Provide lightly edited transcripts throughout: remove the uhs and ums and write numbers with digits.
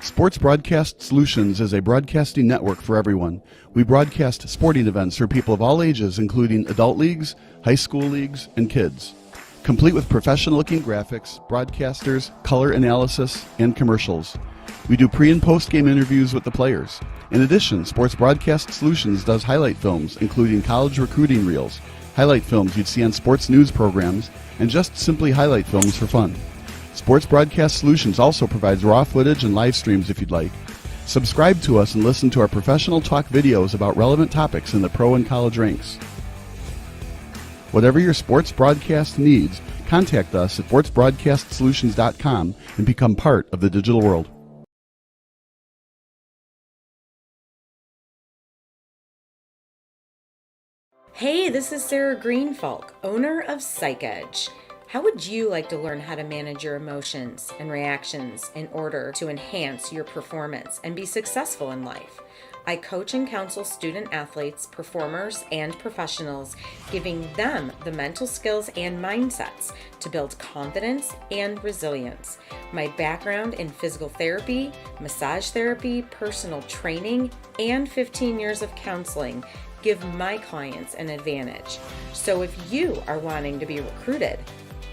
Sports Broadcast Solutions is a broadcasting network for everyone. We broadcast sporting events for people of all ages, including adult leagues, high school leagues, and kids. Complete with professional-looking graphics, broadcasters, color analysis, and commercials. We do pre- and post-game interviews with the players. In addition, Sports Broadcast Solutions does highlight films, including college recruiting reels, highlight films you'd see on sports news programs, and just simply highlight films for fun. Sports Broadcast Solutions also provides raw footage and live streams if you'd like. Subscribe to us and listen to our professional talk videos about relevant topics in the pro and college ranks. Whatever your sports broadcast needs, contact us at sportsbroadcastsolutions.com and become part of the digital world. Hey, this is Sarah Greenfalk, owner of PsychEdge. How would you like to learn how to manage your emotions and reactions in order to enhance your performance and be successful in life? I coach and counsel student athletes, performers, and professionals, giving them the mental skills and mindsets to build confidence and resilience. My background in physical therapy, massage therapy, personal training, and 15 years of counseling give my clients an advantage. So if you are wanting to be recruited,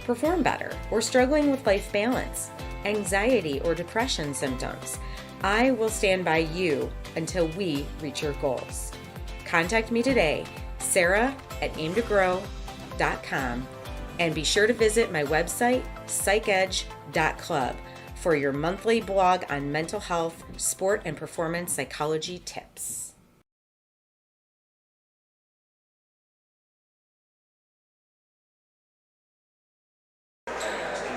perform better, or struggling with life balance, anxiety, or depression symptoms, I will stand by you until we reach your goals. Contact me today, sarah@aimtogrow.com, and be sure to visit my website, psychedge.club, for your monthly blog on mental health, sport, and performance psychology tips.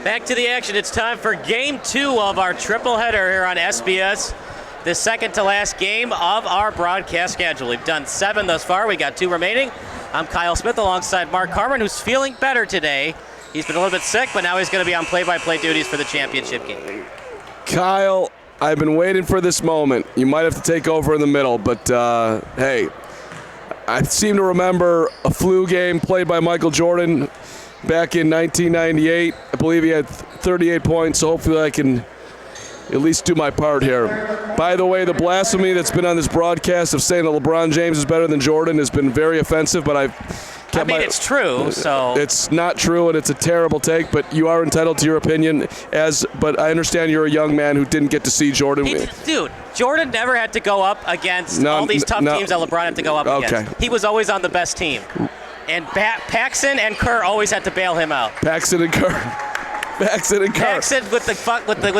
Back to the action. It's time for Game 2 of our triple header here on SBS, the second to last game of our broadcast schedule. We've done 7 thus far. We got 2 remaining. I'm Kyle Smith alongside Mark Carmen, who's feeling better today. He's been a little bit sick, but now he's going to be on play-by-play duties for the championship game. Kyle, I've been waiting for this moment. You might have to take over in the middle, but hey, I seem to remember a flu game played by Michael Jordan back in 1998. I believe he had 38 points, so hopefully I can at least do my part here. By the way, the blasphemy that's been on this broadcast of saying that LeBron James is better than Jordan has been very offensive, but it's true, so. It's not true, and it's a terrible take, but you are entitled to your opinion. But I understand you're a young man who didn't get to see Jordan. Dude, Jordan never had to go up against all these tough teams that LeBron had to go up against. He was always on the best team. And Paxson and Kerr always had to bail him out. Paxson and Kerr with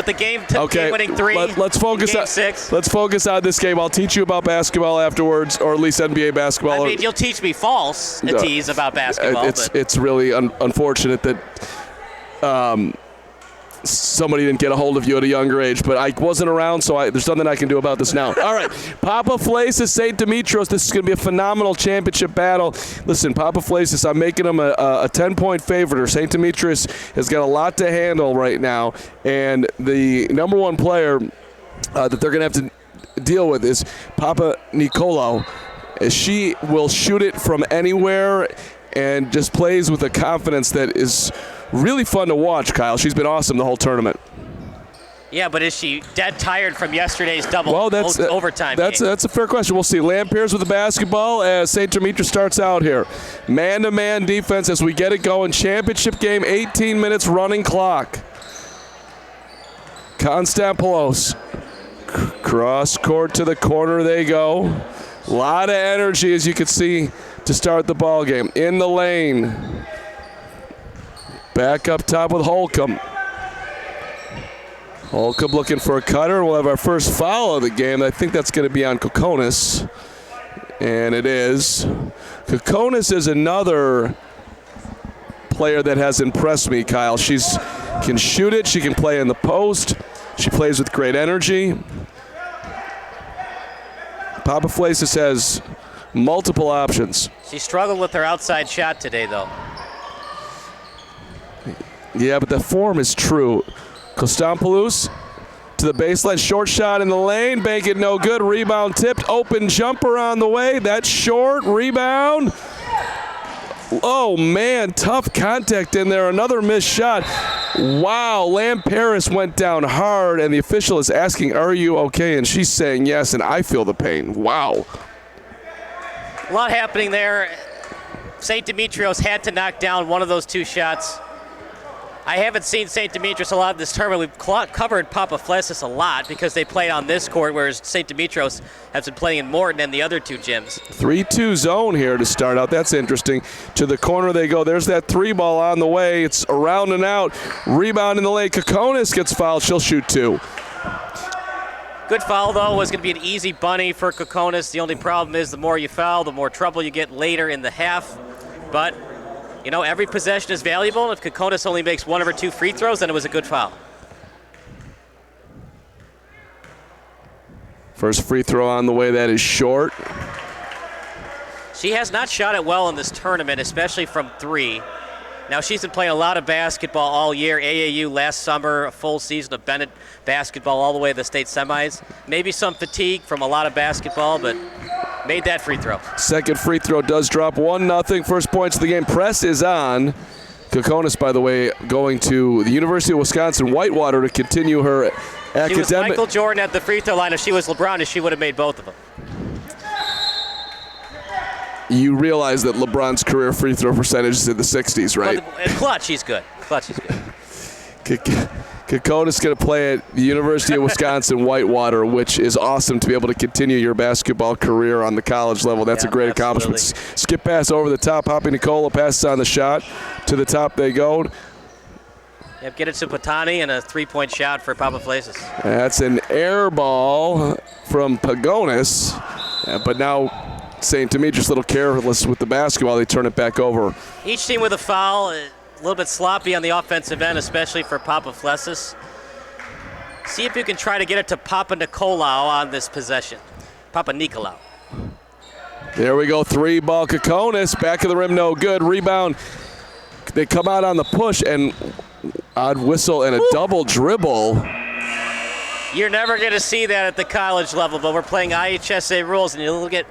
the game-winning 3. Let's focus game on 6. Let's focus on this game. I'll teach you about basketball afterwards, or at least NBA basketball. I mean, you'll teach me false-ities about basketball. It's really unfortunate that somebody didn't get a hold of you at a younger age, but I wasn't around, so there's nothing I can do about this now. All right, Papaflessas, St. Demetrios. This is going to be a phenomenal championship battle. Listen, Papaflessas, I'm making them a 10-point favorite. St. Demetrios has got a lot to handle right now, and the number one player that they're going to have to deal with is Papa Nicolau. She will shoot it from anywhere and just plays with a confidence that is really fun to watch, Kyle. She's been awesome the whole tournament. Yeah, but is she dead tired from yesterday's overtime game? That's a fair question. We'll see. Lampiers with the basketball as St. Demetrios starts out here. Man-to-man defense as we get it going. Championship game, 18 minutes running clock. Konstantopoulos. Cross court to the corner they go. A lot of energy, as you can see, to start the ball game. In the lane. Back up top with Holcomb. Holcomb looking for a cutter. We'll have our first foul of the game. I think that's going to be on Kokonis. And it is. Kokonis is another player that has impressed me, Kyle. She can shoot it. She can play in the post. She plays with great energy. Papaflessas has multiple options. She struggled with her outside shot today, though. Yeah, but the form is true. Konstantopoulos to the baseline, short shot in the lane, bank it no good, rebound tipped, open jumper on the way, that's short, rebound. Oh man, tough contact in there, another missed shot. Wow, Lamb Paris went down hard, and the official is asking, are you okay? And she's saying yes, and I feel the pain. Wow. A lot happening there. St. Demetrios had to knock down one of those two shots. I haven't seen St. Demetrios a lot this tournament. We've covered Papaflessas a lot because they played on this court, whereas St. Demetrios has been playing in Morton and the other two gyms. 3-2 zone here to start out. That's interesting. To the corner they go. There's that three ball on the way. It's around and out. Rebound in the lane. Kokonis gets fouled. She'll shoot two. Good foul, though, was going to be an easy bunny for Kokonis. The only problem is the more you foul, the more trouble you get later in the half. But you know, every possession is valuable. If Kokonis only makes one of her two free throws, then it was a good foul. First free throw on the way, that is short. She has not shot it well in this tournament, especially from three. Now, she's been playing a lot of basketball all year. AAU last summer, a full season of Bennett basketball all the way to the state semis. Maybe some fatigue from a lot of basketball, but made that free throw. Second free throw does drop. 1-0. First points of the game. Press is on. Kokonis, by the way, going to the University of Wisconsin-Whitewater to continue her academic. She was Michael Jordan at the free throw line. If she was LeBron, she would have made both of them. You realize that LeBron's career free throw percentage is in the 60s, right? But clutch, he's good. Clutch, he's good. Kokonis going to play at the University of Wisconsin-Whitewater, which is awesome to be able to continue your basketball career on the college level. That's a great accomplishment. Skip pass over the top. Hoppy Nicola passes on the shot. To the top they go. Yep, get it to Patani and a three-point shot for Papaflessas. That's an air ball from Pagonis, but now St. Demetrios a little careless with the basketball. They turn it back over. Each team with a foul. A little bit sloppy on the offensive end, especially for Papaflessas. See if you can try to get it to Papa Nicolau on this possession. Papa Nicolau. There we go. Three ball. Kokonis. Back of the rim, no good. Rebound. They come out on the push, and odd whistle and a double dribble. You're never going to see that at the college level, but we're playing IHSA rules, and you'll get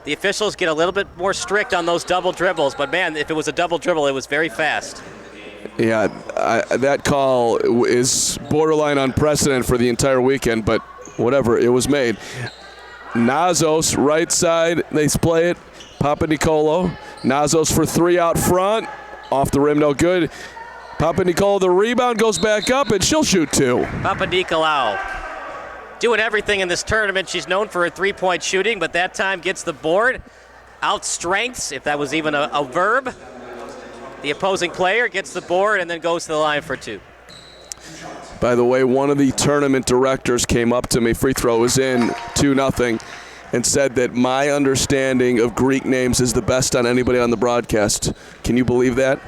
the officials get a little bit more strict on those double dribbles. But, man, if it was a double dribble, it was very fast. Yeah, that call is borderline unprecedented for the entire weekend, but whatever, it was made. Nazos, right side, they play it. Papa Nicolo. Nazos for three out front. Off the rim, no good. Papa Nicolo, the rebound goes back up, and she'll shoot two. Papa Nicolau doing everything in this tournament. She's known for her three-point shooting, but that time gets the board. Outstrengths, if that was even a verb. The opposing player gets the board and then goes to the line for two. By the way, one of the tournament directors came up to me, free throw was in, 2-0, and said that my understanding of Greek names is the best on anybody on the broadcast. Can you believe that?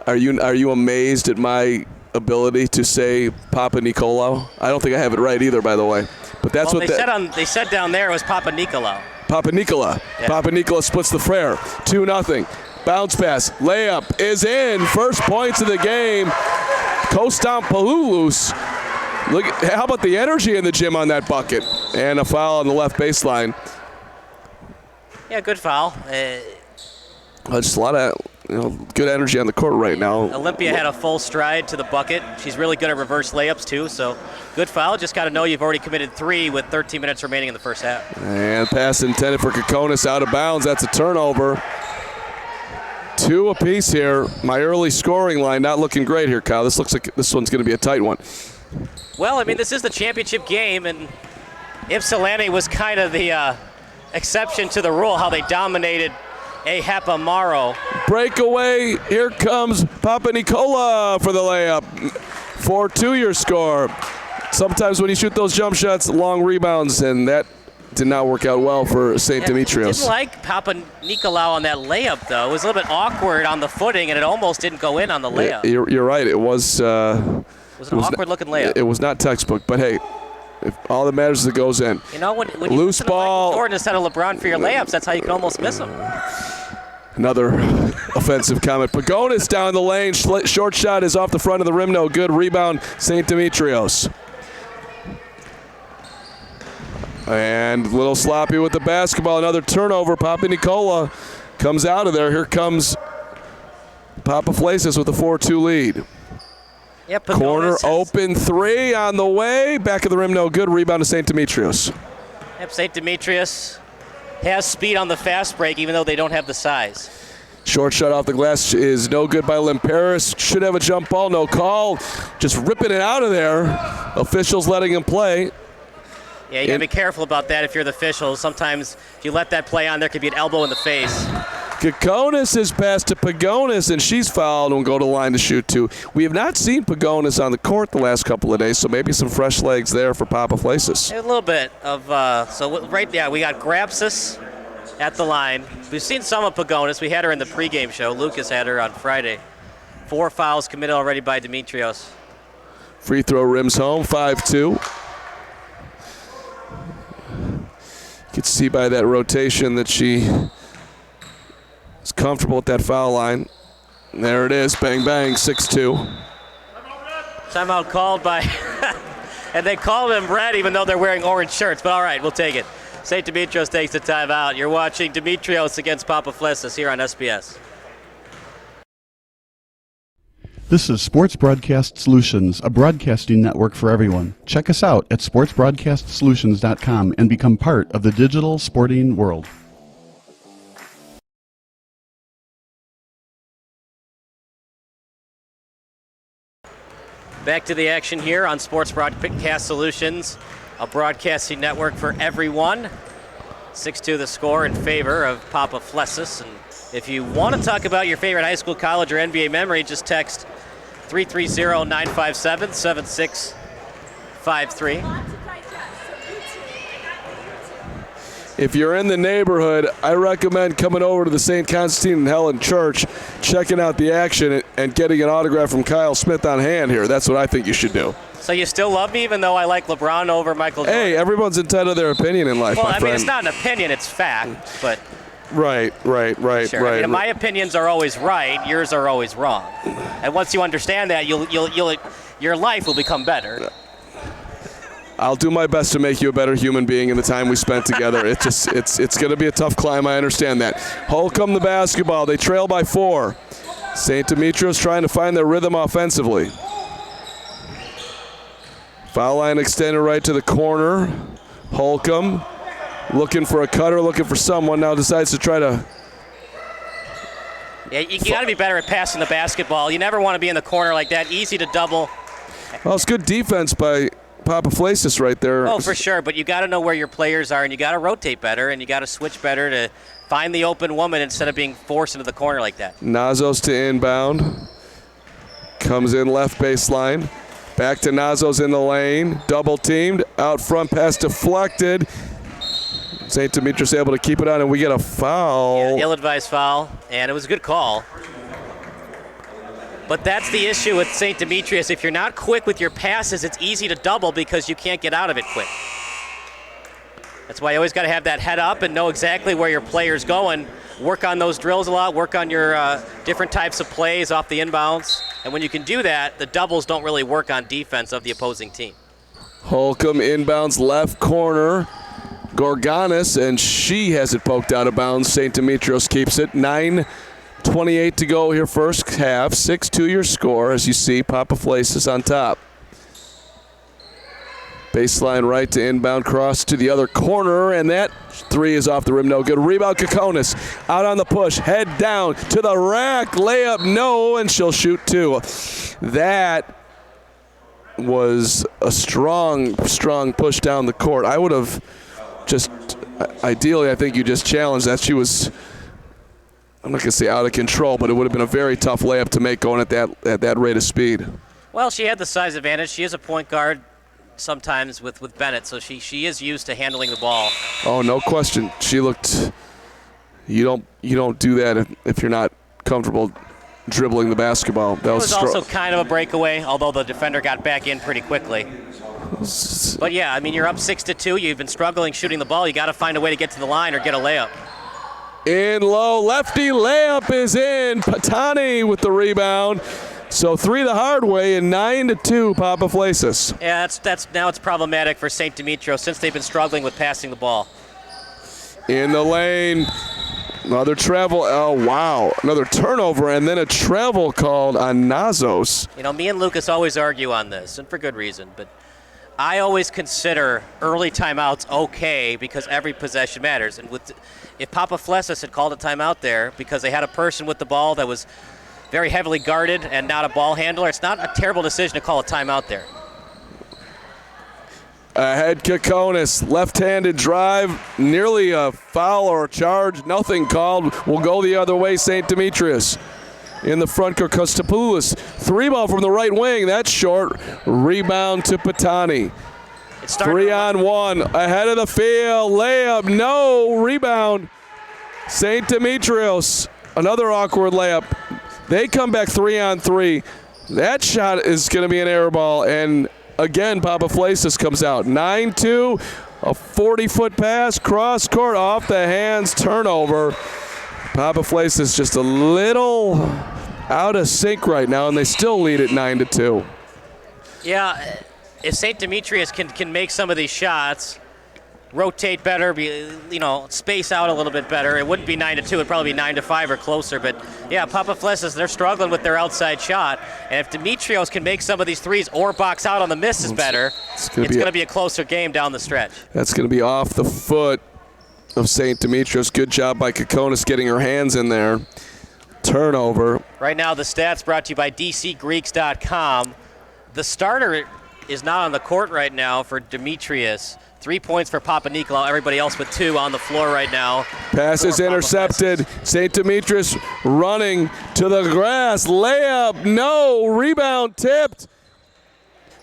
Are you amazed at my ability to say Papa Nicolau? I don't think I have it right either, by the way. But that's well, what they said down there it was Papa Nicolau. Papa Nicola. Yeah. Papa Nicola splits the flare. 2-0. Bounce pass. Layup is in. First points of the game. Kostampoulos. Look, how about the energy in the gym on that bucket? And a foul on the left baseline. Yeah, good foul. Just a lot of good energy on the court right now. Olympia had a full stride to the bucket. She's really good at reverse layups, too, so good foul. Just got to know you've already committed three with 13 minutes remaining in the first half. And pass intended for Kokonis out of bounds. That's a turnover. Two apiece here. My early scoring line not looking great here, Kyle. This looks like this one's going to be a tight one. Well, I mean, this is the championship game, and Ypsilanti was kind of the exception to the rule, how they dominated Ahapa Morrow. Breakaway. Here comes Papa Nicola for the layup. 4-2 your score. Sometimes when you shoot those jump shots, long rebounds, and that did not work out well for St. Demetrios. Didn't like Papa Nicolau on that layup, though. It was a little bit awkward on the footing, and it almost didn't go in on the layup. You're right. It was an awkward-looking layup. It was not textbook, but hey, if all that matters is it goes in. You know, when you loose listen ball. to Michael Jordan instead of LeBron for your layups, that's how you can almost miss them. Another offensive comment. Pagonis down the lane. Short shot is off the front of the rim. No good. Rebound, St. Demetrios. And a little sloppy with the basketball. Another turnover. Papa Nicola comes out of there. Here comes Papaflessas with a 4-2 lead. Yep, Corner open, three on the way. Back of the rim, no good. Rebound to St. Demetrios. Yep, St. Demetrios has speed on the fast break, even though they don't have the size. Short shot off the glass is no good by Limperis. Should have a jump ball, no call. Just ripping it out of there. Officials letting him play. Yeah, you got to be careful about that if you're the officials. Sometimes if you let that play on, there could be an elbow in the face. Kokonis is passed to Pagonis, and she's fouled and will go to the line to shoot two. We have not seen Pagonis on the court the last couple of days, so maybe some fresh legs there for Papaflessas. A little bit of, we got Grapsis at the line. We've seen some of Pagonis. We had her in the pregame show. Lucas had her on Friday. 4 fouls committed already by Demetrios. Free throw rims home, 5-2. You can see by that rotation that she is comfortable at that foul line. There it is, bang, bang, 6-2. Timeout called by, and they call them red even though they're wearing orange shirts, but all right, we'll take it. St. Demetrios takes the timeout. You're watching Demetrios against Papaflessas here on SBS. This is Sports Broadcast Solutions, a broadcasting network for everyone. Check us out at sportsbroadcastsolutions.com and become part of the digital sporting world. Back to the action here on Sports Broadcast Solutions, a broadcasting network for everyone. 6-2 the score in favor of Papaflessas. And if you want to talk about your favorite high school, college, or NBA memory, just text 330-957-7653. If you're in the neighborhood, I recommend coming over to the St. Constantine and Helen Church, checking out the action, and getting an autograph from Kyle Smith on hand here. That's what I think you should do. So you still love me even though I like LeBron over Michael Jordan? Hey, everyone's entitled to their opinion in life, well, my I friend. mean, it's not an opinion, it's fact, but... Right. Sure. I mean, my opinions are always right, yours are always wrong. And once you understand that, your life will become better. I'll do my best to make you a better human being in the time we spent together. It's going to be a tough climb, I understand that. Holcomb the basketball. They trail by 4. St. Demetrios trying to find their rhythm offensively. Foul line extended right to the corner. Holcomb looking for a cutter, looking for someone. Now decides to try to... Yeah, you got to be better at passing the basketball. You never want to be in the corner like that. Easy to double. Well, it's good defense by Papaflessas right there. Oh, for sure, but you got to know where your players are, and you got to rotate better, and you got to switch better to find the open woman instead of being forced into the corner like that. Nazos to inbound. Comes in left baseline. Back to Nazos in the lane. Double teamed. Out front pass deflected. St. Demetrios able to keep it on, and we get a foul. Yeah, ill-advised foul, and it was a good call. But that's the issue with St. Demetrios. If you're not quick with your passes, it's easy to double because you can't get out of it quick. That's why you always got to have that head up and know exactly where your player's going. Work on those drills a lot. Work on your different types of plays off the inbounds. And when you can do that, the doubles don't really work on defense of the opposing team. Holcomb inbounds left corner. Gorganis, and she has it poked out of bounds. St. Demetrios keeps it. 9:28 to go here first half. 6-2 your score as you see Papaflessas on top. Baseline right to inbound cross to the other corner, and that 3 is off the rim, no good. Rebound Kokonis out on the push, head down to the rack, layup no, and she'll shoot 2. That was a strong push down the court. I would have just, ideally, I think you just challenged that. She was, I'm not going to say out of control, but it would have been a very tough layup to make going at that rate of speed. Well, she had the size advantage. She is a point guard sometimes with Bennett, so she is used to handling the ball. Oh, no question. She looked, you don't do that if you're not comfortable dribbling the basketball. That was also kind of a breakaway, although the defender got back in pretty quickly. But yeah, I mean, you're up 6-2. You've been struggling shooting the ball. You got to find a way to get to the line or get a layup. In low, lefty layup is in. Patani with the rebound. So 3 the hard way and 9-2 Papaflessas. Yeah, that's now it's problematic for St. Demetrios since they've been struggling with passing the ball. In the lane, Another travel. Oh, wow. Another turnover and then a travel called on Nazos. You know, me and Lucas always argue on this, and for good reason, but I always consider early timeouts okay because every possession matters. And if Papaflessas had called a timeout there because they had a person with the ball that was very heavily guarded and not a ball handler, it's not a terrible decision to call a timeout there. Ahead Kokonis, left-handed drive, nearly a foul or a charge, nothing called. Will go the other way, St. Demetrios. In the front court, Kostopoulos. 3-ball from the right wing, that's short. Rebound to Patani. 3-on-1, ahead of the field, layup, no, rebound. St. Demetrios, another awkward layup. They come back 3-on-3. That shot is going to be an air ball, and again, Papaflessas comes out. 9-2, a 40-foot pass, cross court, off the hands, turnover. Papaflessas just a little out of sync right now, and they still lead at 9-2. Yeah, if St. Demetrios can make some of these shots, rotate better, space out a little bit better, it wouldn't be 9-2, it'd probably be 9-5 or closer. But yeah, Papaflessas, they're struggling with their outside shot, and if Demetrios can make some of these threes or box out on the misses better, it's going to be a closer game down the stretch. That's going to be off the foot of St. Demetrios. Good job by Kokonis getting her hands in there. Turnover. Right now, the stats brought to you by DCGreeks.com. The starter is not on the court right now for Demetrios. 3 points for Papanikolaou. Everybody else with 2 on the floor right now. Pass is intercepted. St. Demetrios running to the grass. Layup, no. Rebound tipped.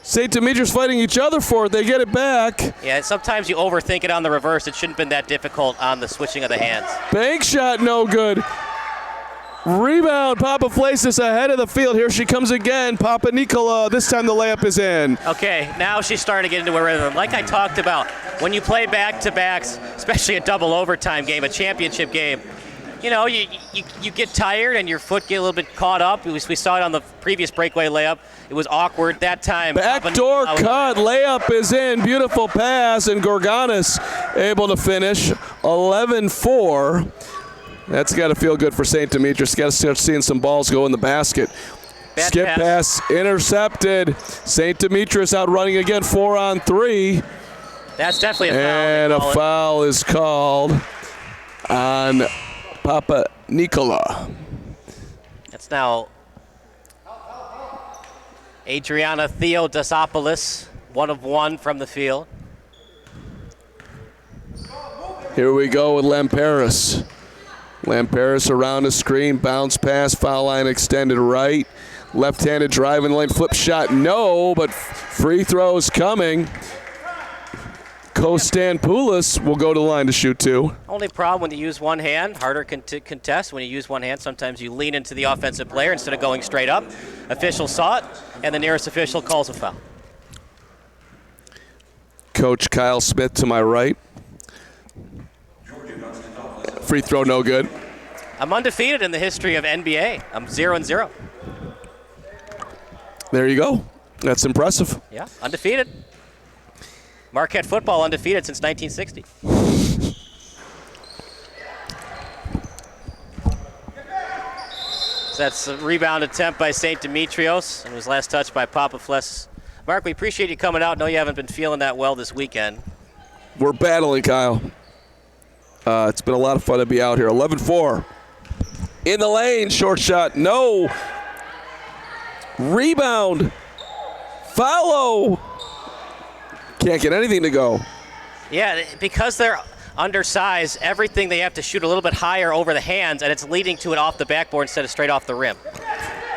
St. Demetrios fighting each other for it. They get it back. Yeah, sometimes you overthink it on the reverse. It shouldn't have been that difficult on the switching of the hands. Bank shot, no good. Rebound, Papaflessas ahead of the field. Here she comes again. Papanikolaou, this time the layup is in. Okay, now she's starting to get into a rhythm. Like I talked about, when you play back-to-backs, especially a double overtime game, a championship game, you get tired and your foot get a little bit caught up. We saw it on the previous breakaway layup. It was awkward that time. Backdoor cut, layup is in. Beautiful pass, and Gorganis able to finish 11-4. That's got to feel good for St. Demetrios. Got to start seeing some balls go in the basket. Skip pass intercepted. St. Demetrios out running again, 4-on-3. That's definitely a foul. And a foul is called on Papanikolaou. That's now Adriana Theodosopoulos, 1 of 1 from the field. Here we go with Lamperis. Lamperis around the screen, bounce pass, foul line extended right. Left-handed drive in the lane, flip shot, no, but free throws coming. Kostopoulos will go to the line to shoot 2. Only problem when you use one hand, harder to contest. When you use one hand, sometimes you lean into the offensive player instead of going straight up. Official saw it, and the nearest official calls a foul. Coach Kyle Smith to my right. Free throw, no good. I'm undefeated in the history of NBA. I'm 0-0. There you go. That's impressive. Yeah, undefeated. Marquette football undefeated since 1960. So that's a rebound attempt by St. Demetrios, and was last touched by Papaflessas. Mark, we appreciate you coming out. I know you haven't been feeling that well this weekend. We're battling, Kyle. It's been a lot of fun to be out here. 11-4. In the lane, short shot, no. Rebound. Follow. Can't get anything to go. Yeah, because they're undersized, everything they have to shoot a little bit higher over the hands, and it's leading to it off the backboard instead of straight off the rim.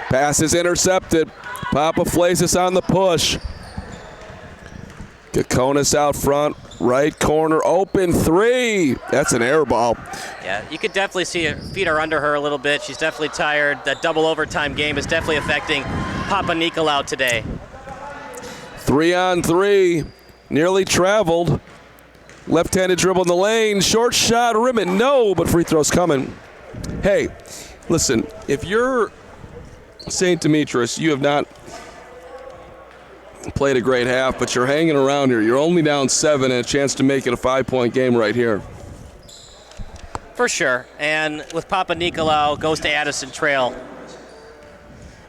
Pass is intercepted. Papaflessas on the push. Kokonis out front, right corner, open 3. That's an air ball. Yeah, you could definitely see her feet are under her a little bit. She's definitely tired. That double overtime game is definitely affecting Papanikolaou today. 3-on-3, nearly traveled. Left-handed dribble in the lane, short shot, rim it, no, but free throw's coming. Hey, listen, if you're St. Demetrios, you have not played a great half, but you're hanging around here. You're only down 7 and a chance to make it a 5-point game right here. For sure. And with Papa Nicolau, goes to Addison Trail.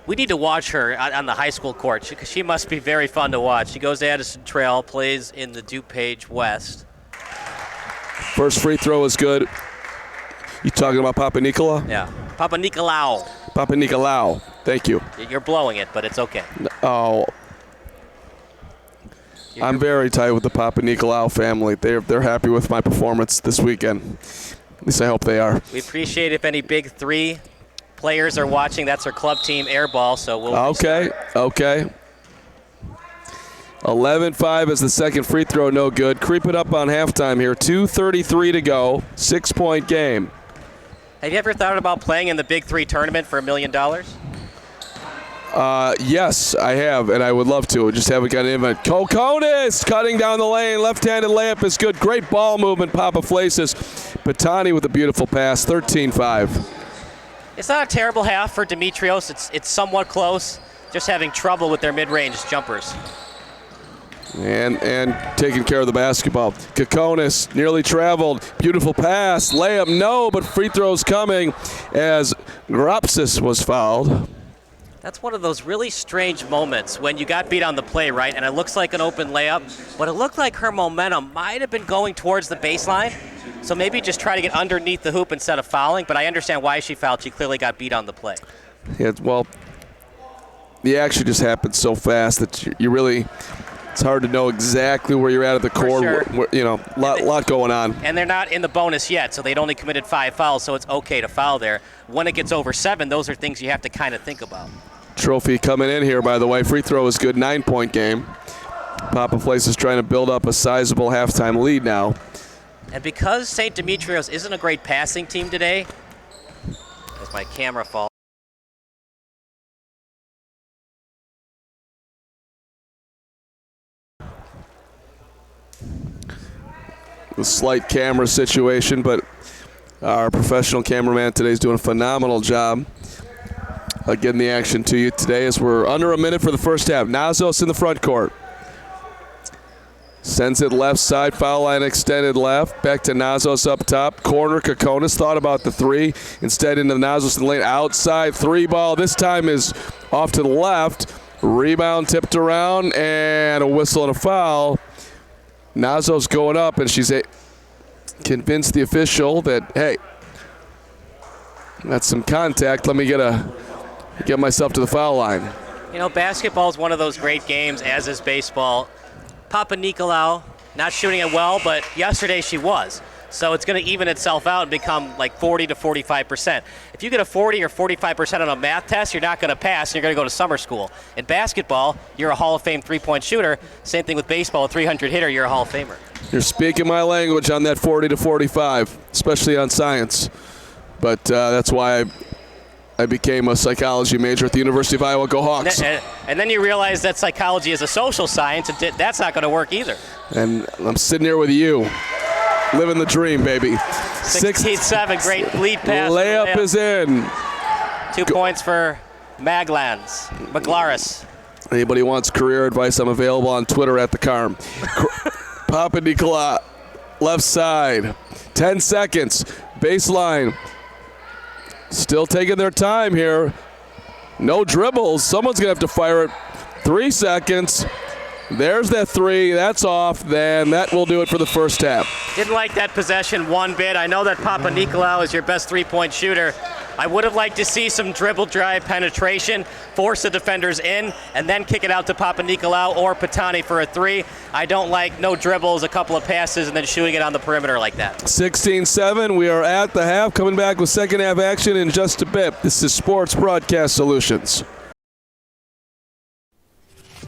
We need to watch her on the high school court because she must be very fun to watch. She goes to Addison Trail, plays in the DuPage West. First free throw is good. You talking about Papa Nicolau? Yeah. Papa Nicolau. Papa Nicolau. Thank you. You're blowing it, but it's okay. Oh. I'm very tight with the Papa Nicolau family. They're happy with my performance this weekend. At least I hope they are. We appreciate if any Big 3 players are watching. That's our club team airball, so we'll Okay. 11-5 is the second free throw, no good. Creeping up on halftime here. 2:33 to go. 6-point game. Have you ever thought about playing in the Big 3 tournament for $1 million? Yes, I have, and I would love to. Just haven't got an invite. Kokonis cutting down the lane. Left-handed layup is good. Great ball movement, Papaflessas. Patani with a beautiful pass. 13-5. It's not a terrible half for Demetrios. It's somewhat close. Just having trouble with their mid-range jumpers. And taking care of the basketball. Kokonis nearly traveled. Beautiful pass. Layup, no, but free throws coming as Gropsis was fouled. That's one of those really strange moments when you got beat on the play, right? And it looks like an open layup, but it looked like her momentum might have been going towards the baseline. So maybe just try to get underneath the hoop instead of fouling, but I understand why she fouled. She clearly got beat on the play. Yeah, well, the action just happened so fast that you really, it's hard to know exactly where you're at the court. Sure. You know, lot going on. And they're not in the bonus yet, so they'd only committed 5 fouls, so it's okay to foul there. When it gets over 7, those are things you have to kind of think about. Trophy coming in here, by the way. Free throw is good. 9-point game. Papaflessas is trying to build up a sizable halftime lead now. And because St. Demetrios isn't a great passing team today, as my camera falls. A slight camera situation, but our professional cameraman today is doing a phenomenal job getting the action to you today as we're under a minute for the first half. Nazos in the front court. Sends it left side, foul line extended left. Back to Nazos up top. Corner, Kokonis thought about the 3. Instead into Nazos in the lane. Outside 3 ball. This time is off to the left. Rebound tipped around and a whistle and a foul. Nazos going up and she's convinced the official that, hey, that's some contact. Let me get myself to the foul line. You know, basketball is one of those great games, as is baseball. Papa Nicolau, not shooting it well, but yesterday she was. So it's going to even itself out and become like 40 to 45%. If you get a 40 or 45% on a math test, you're not going to pass and you're going to go to summer school. In basketball, you're a Hall of Fame three-point shooter. Same thing with baseball, a 300 hitter, you're a Hall of Famer. You're speaking my language on that 40 to 45, especially on science. But that's why I became a psychology major at the University of Iowa. Go Hawks. And then you realize that psychology is a social science, and that's not going to work either. And I'm sitting here with you, living the dream, baby. 16-7, great lead pass. Layup is in. 2 points for Maglans. Maglaris. Anybody wants career advice, I'm available on Twitter at the Carm. Papa Nicolau, left side. 10 seconds. Baseline. Still taking their time here. No dribbles. Someone's going to have to fire it. 3 seconds. There's that 3. That's off. Then that will do it for the first half. Didn't like that possession one bit. I know that Papa Nicolau is your best three-point shooter. I would have liked to see some dribble drive penetration, force the defenders in, and then kick it out to Papa Nicolau or Patani for a 3. I don't like no dribbles, a couple of passes, and then shooting it on the perimeter like that. 16-7. We are at the half. Coming back with second half action in just a bit. This is Sports Broadcast Solutions.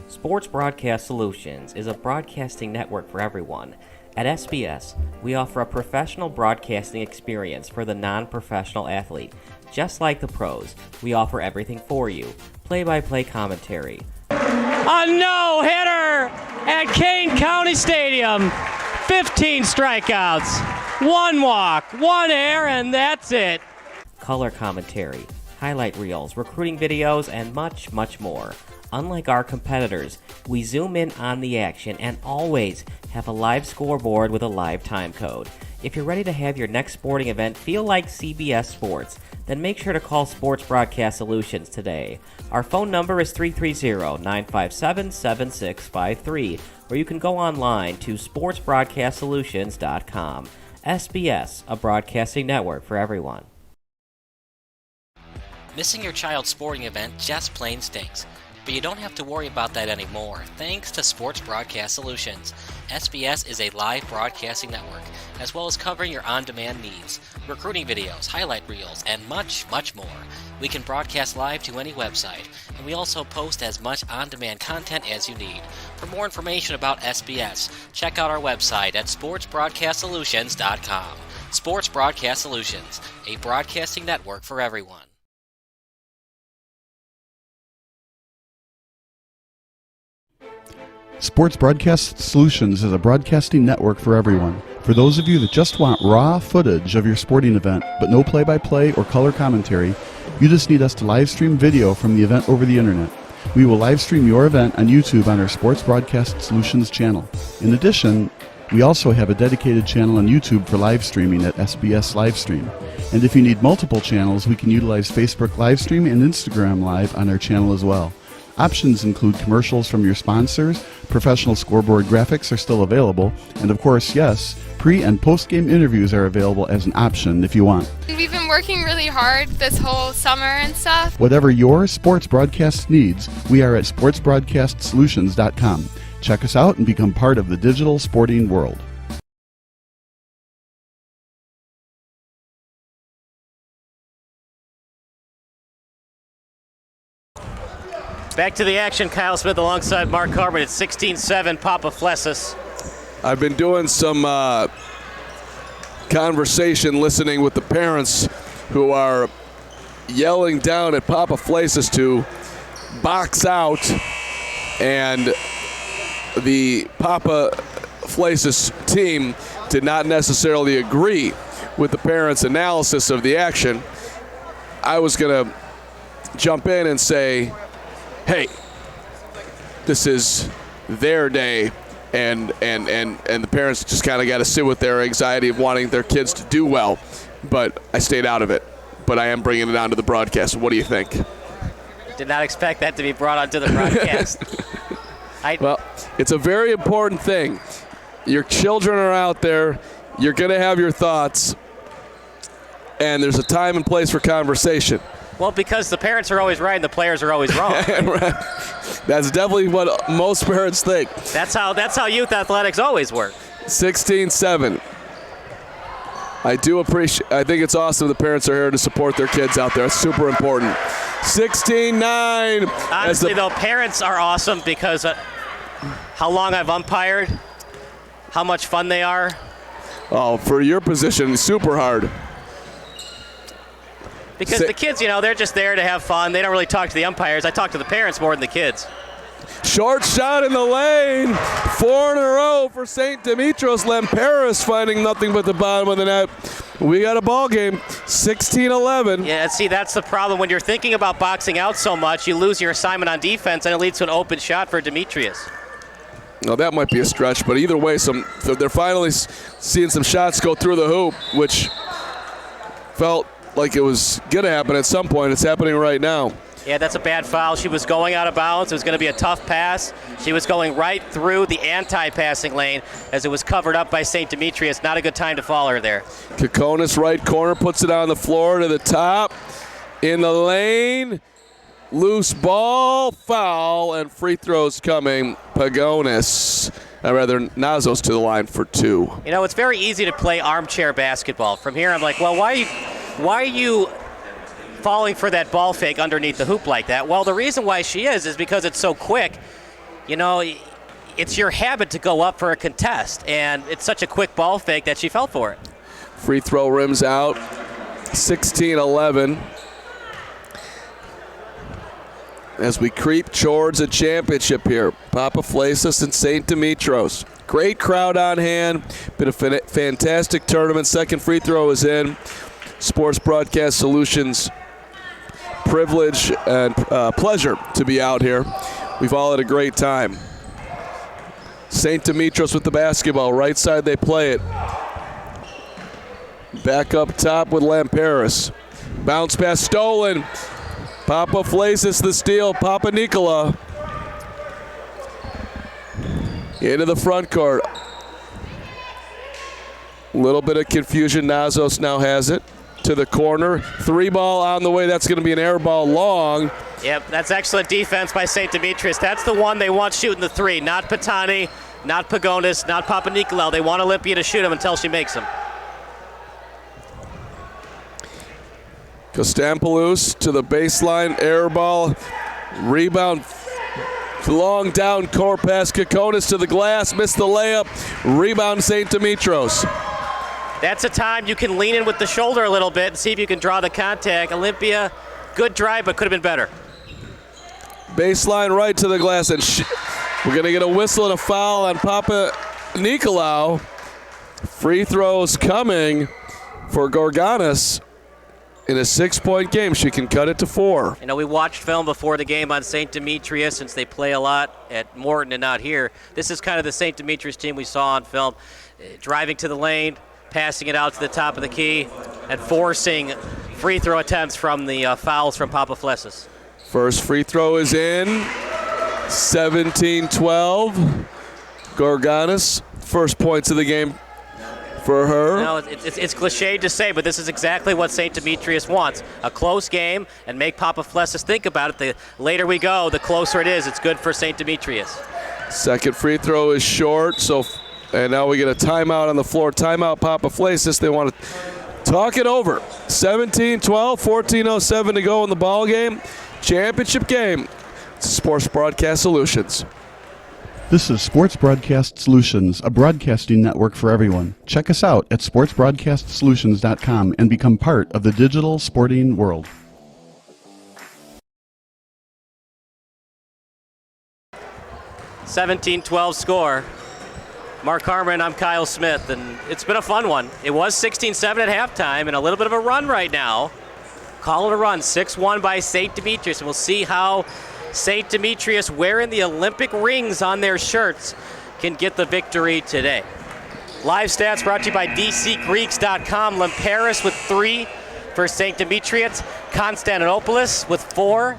Sports Broadcast Solutions is a broadcasting network for everyone. At SBS, we offer a professional broadcasting experience for the non-professional athlete. Just like the pros, we offer everything for you. Play-by-play commentary. A no-hitter at Kane County Stadium. 15 strikeouts, 1 walk, 1 error, and that's it. Color commentary, highlight reels, recruiting videos, and much, much more. Unlike our competitors, we zoom in on the action and always have a live scoreboard with a live time code. If you're ready to have your next sporting event feel like CBS Sports, then make sure to call Sports Broadcast Solutions today. Our phone number is 330-957-7653, or you can go online to sportsbroadcastsolutions.com. SBS, a broadcasting network for everyone. Missing your child's sporting event just plain stinks. But you don't have to worry about that anymore, thanks to Sports Broadcast Solutions. SBS is a live broadcasting network, as well as covering your on-demand needs, recruiting videos, highlight reels, and much, much more. We can broadcast live to any website, and we also post as much on-demand content as you need. For more information about SBS, check out our website at sportsbroadcastsolutions.com. Sports Broadcast Solutions, a broadcasting network for everyone. Sports Broadcast Solutions is a broadcasting network for everyone. For those of you that just want raw footage of your sporting event, but no play-by-play or color commentary, you just need us to live stream video from the event over the internet. We will live stream your event on YouTube on our Sports Broadcast Solutions channel. In addition, we also have a dedicated channel on YouTube for live streaming at SBS Livestream. And if you need multiple channels, we can utilize Facebook Livestream and Instagram Live on our channel as well. Options include commercials from your sponsors, professional scoreboard graphics are still available, and of course, yes, pre- and post-game interviews are available as an option if you want. We've been working really hard this whole summer and stuff. Whatever your sports broadcast needs, we are at sportsbroadcastsolutions.com. Check us out and become part of the digital sporting world. Back to the action. Kyle Smith alongside Mark Carmen at 16-7, Papaflessas. I've been doing some conversation listening with the parents who are yelling down at Papaflessas to box out, and the Papaflessas team did not necessarily agree with the parents' analysis of the action. I was going to jump in and say, hey, this is their day, and the parents just kind of got to sit with their anxiety of wanting their kids to do well. But I stayed out of it. But I am bringing it onto the broadcast. What do you think? Did not expect that to be brought onto the broadcast. Well, it's a very important thing. Your children are out there. You're going to have your thoughts. And there's a time and place for conversation. Well, because the parents are always right and the players are always wrong. Right. That's definitely what most parents think. That's how youth athletics always work. 16-7. I think it's awesome the parents are here to support their kids out there. It's super important. 16-9. Honestly, though, parents are awesome because how long I've umpired, how much fun they are. Oh, for your position, super hard. Because the kids, they're just there to have fun. They don't really talk to the umpires. I talk to the parents more than the kids. Short shot in the lane. 4 in a row for St. Demetrios. Lemperis finding nothing but the bottom of the net. We got a ball game, 16-11. Yeah, see, that's the problem. When you're thinking about boxing out so much, you lose your assignment on defense, and it leads to an open shot for Demetrios. Well, that might be a stretch, but either way, they're finally seeing some shots go through the hoop, which felt like it was going to happen at some point. It's happening right now. Yeah, that's a bad foul. She was going out of bounds. It was going to be a tough pass. She was going right through the anti-passing lane as it was covered up by St. Demetrios. Not a good time to follow her there. Kokonis right corner, puts it on the floor to the top. In the lane. Loose ball, foul, and free throws coming. Nazos to the line for 2. It's very easy to play armchair basketball. From here, I'm like, well, why are you falling for that ball fake underneath the hoop like that? Well, the reason why she is because it's so quick. It's your habit to go up for a contest, and it's such a quick ball fake that she fell for it. Free throw rims out, 16-11. As we creep towards a championship here, Papaflessas and St. Demetrios. Great crowd on hand. Been a fantastic tournament. Second free throw is in. Sports Broadcast Solutions privilege and pleasure to be out here. We've all had a great time. St. Demetrios with the basketball. Right side they play it. Back up top with Lamperis. Bounce pass stolen. Papaflessas the steal. Papa Nikola. Into the front court. A little bit of confusion. Nazos now has it. To the corner. 3 ball on the way. That's going to be an air ball long. Yep, that's excellent defense by St. Demetrios. That's the one they want shooting the 3. Not Patani, not Pagonis, not Papa Nicolau. They want Olympia to shoot him until she makes him. Kostampoulos to the baseline. Air ball. Rebound. Long down court pass. Kokonis to the glass. Missed the layup. Rebound St. Demetrios. That's a time you can lean in with the shoulder a little bit and see if you can draw the contact. Olympia, good drive, but could have been better. Baseline right to the glass, and we're going to get a whistle and a foul on Papa Nicolau. Free throws coming for Gorganas in a 6-point game. She can cut it to 4. You know, we watched film before the game on St. Demetrios since they play a lot at Morton and not here. This is kind of the St. Demetrios team we saw on film. Driving to the lane, passing it out to the top of the key, and forcing free throw attempts from the fouls from Papaflessas. First free throw is in. 17-12. Gorganas, first points of the game for her. No, it's cliched to say, but this is exactly what St. Demetrios wants. A close game and make Papaflessas think about it. The later we go, the closer it is. It's good for St. Demetrios. Second free throw is short, and now we get a timeout on the floor. Timeout Papaflessas. They want to talk it over. 17-12, 14:07 to go in the ball game. Championship game. Sports Broadcast Solutions. This is Sports Broadcast Solutions, a broadcasting network for everyone. Check us out at sportsbroadcastsolutions.com and become part of the digital sporting world. (17-12) score. Mark Harmon, I'm Kyle Smith, and it's been a fun one. It was 16-7 at halftime and a little bit of a run right now. Call it a run, 6-1 by St. Demetrios, and we'll see how St. Demetrios, wearing the Olympic rings on their shirts, can get the victory today. Live stats brought to you by DCGreeks.com. Lamperis with 3 for St. Demetrios. Konstantinopoulos with 4.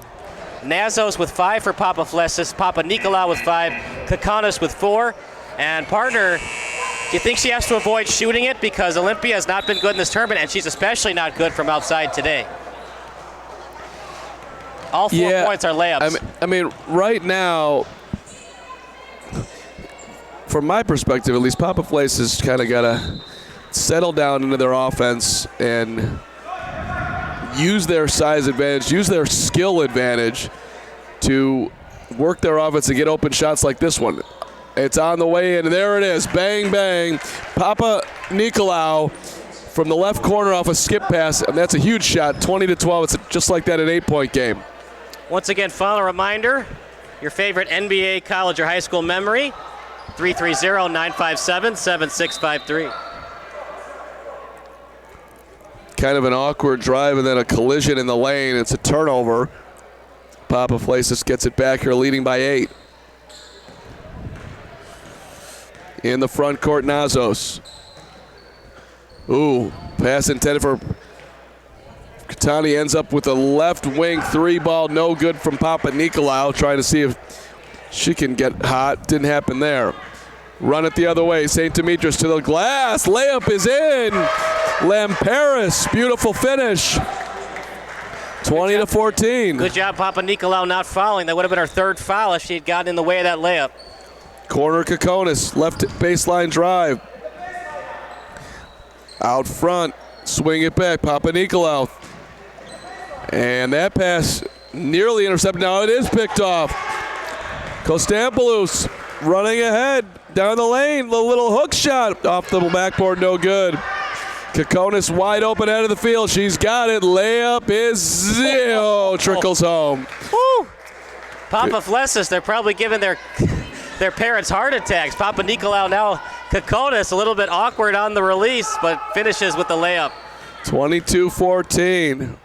Nazos with 5 for Papaflessas. Papa Nicolau with 5. Kokonis with 4. And partner, do you think she has to avoid shooting it? Because Olympia has not been good in this tournament, and she's especially not good from outside today. All 4 points are layups. I mean, right now, from my perspective at least, Papaflessas kind of got to settle down into their offense and use their size advantage, use their skill advantage to work their offense and get open shots like this one. It's on the way in, and there it is. Bang, bang. Papa Nicolau from the left corner off a skip pass, and that's a huge shot, 20-12. It's just like that, an 8-point game. Once again, final reminder, your favorite NBA, college, or high school memory, 330-957-7653. Kind of an awkward drive and then a collision in the lane. It's a turnover. Papaflessas gets it back here, leading by 8. In the front court, Nazos. Ooh, pass intended for Katani, ends up with a left wing 3-ball, no good from Papa Nicolau, trying to see if she can get hot. Didn't happen there. Run it the other way. St. Demetrios to the glass. Layup is in. Lamperis, beautiful finish. 20-14. Good job, Papa Nicolau, not fouling. That would have been her 3rd foul if she had gotten in the way of that layup. Corner Kokonis, left baseline drive. Out front, swing it back, Papa Nicolau. And that pass nearly intercepted. Now it is picked off. Kostampoulos running ahead down the lane. The little hook shot off the backboard, no good. Kokonis wide open out of the field. She's got it. Layup is 0. Trickles home. Woo! Papaflessas, they're probably giving their parents heart attacks. Papa Nicolau now, Kokonis a little bit awkward on the release, but finishes with the layup. 22-14.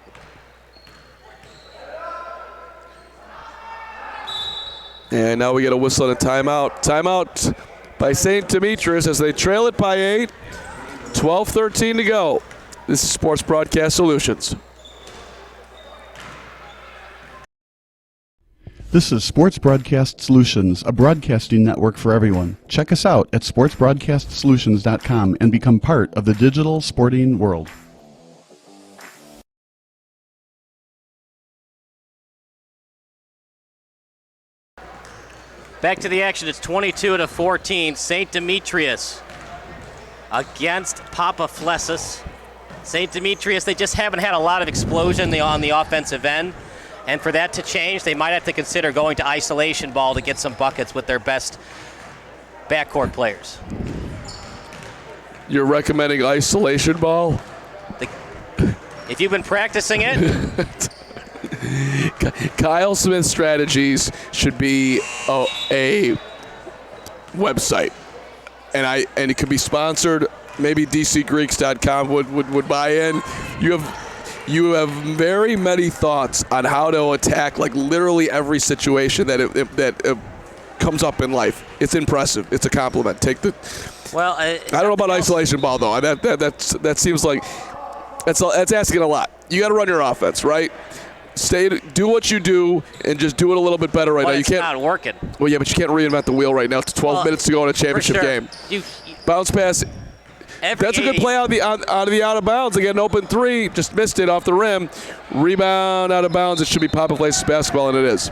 And now we get a whistle and a timeout. Timeout by St. Demetrios as they trail it by 8. 12-13 to go. This is Sports Broadcast Solutions. This is Sports Broadcast Solutions, a broadcasting network for everyone. Check us out at sportsbroadcastsolutions.com and become part of the digital sporting world. Back to the action. It's 22-14. St. Demetrios against Papaflessas. St. Demetrios, they just haven't had a lot of explosion on the offensive end. And for that to change, they might have to consider going to isolation ball to get some buckets with their best backcourt players. You're recommending isolation ball? If you've been practicing it. Kyle Smith's strategies should be a website. And it could be sponsored. Maybe DCGreeks.com would buy in. You have very many thoughts on how to attack like literally every situation that comes up in life. It's impressive. It's a compliment. Well, I don't know about isolation ball though. That seems like that's asking a lot. You got to run your offense, right? Do what you do and just do it a little bit better right now. It's not working. Well, yeah, but you can't reinvent the wheel right now. It's 12 minutes to go in a championship game. Bounce pass. That's a good play out of the out of bounds. They get an open three. Just missed it off the rim. Rebound out of bounds. It should be Papaflessas basketball, and it is.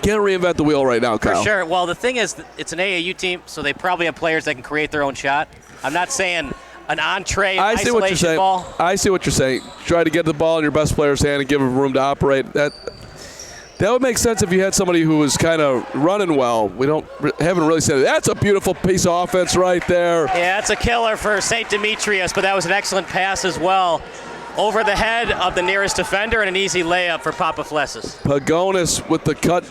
Can't reinvent the wheel right now, Kyle. For sure. Well, the thing is, it's an AAU team, so they probably have players that can create their own shot. I'm not saying an entree isolation ball. I see what you're saying. Try to get the ball in your best player's hand and give him room to operate. That would make sense if you had somebody who was kind of running well. Haven't really said it. That's a beautiful piece of offense right there. Yeah, that's a killer for St. Demetrios, but that was an excellent pass as well. Over the head of the nearest defender and an easy layup for Papaflessas. Pagonis with the cut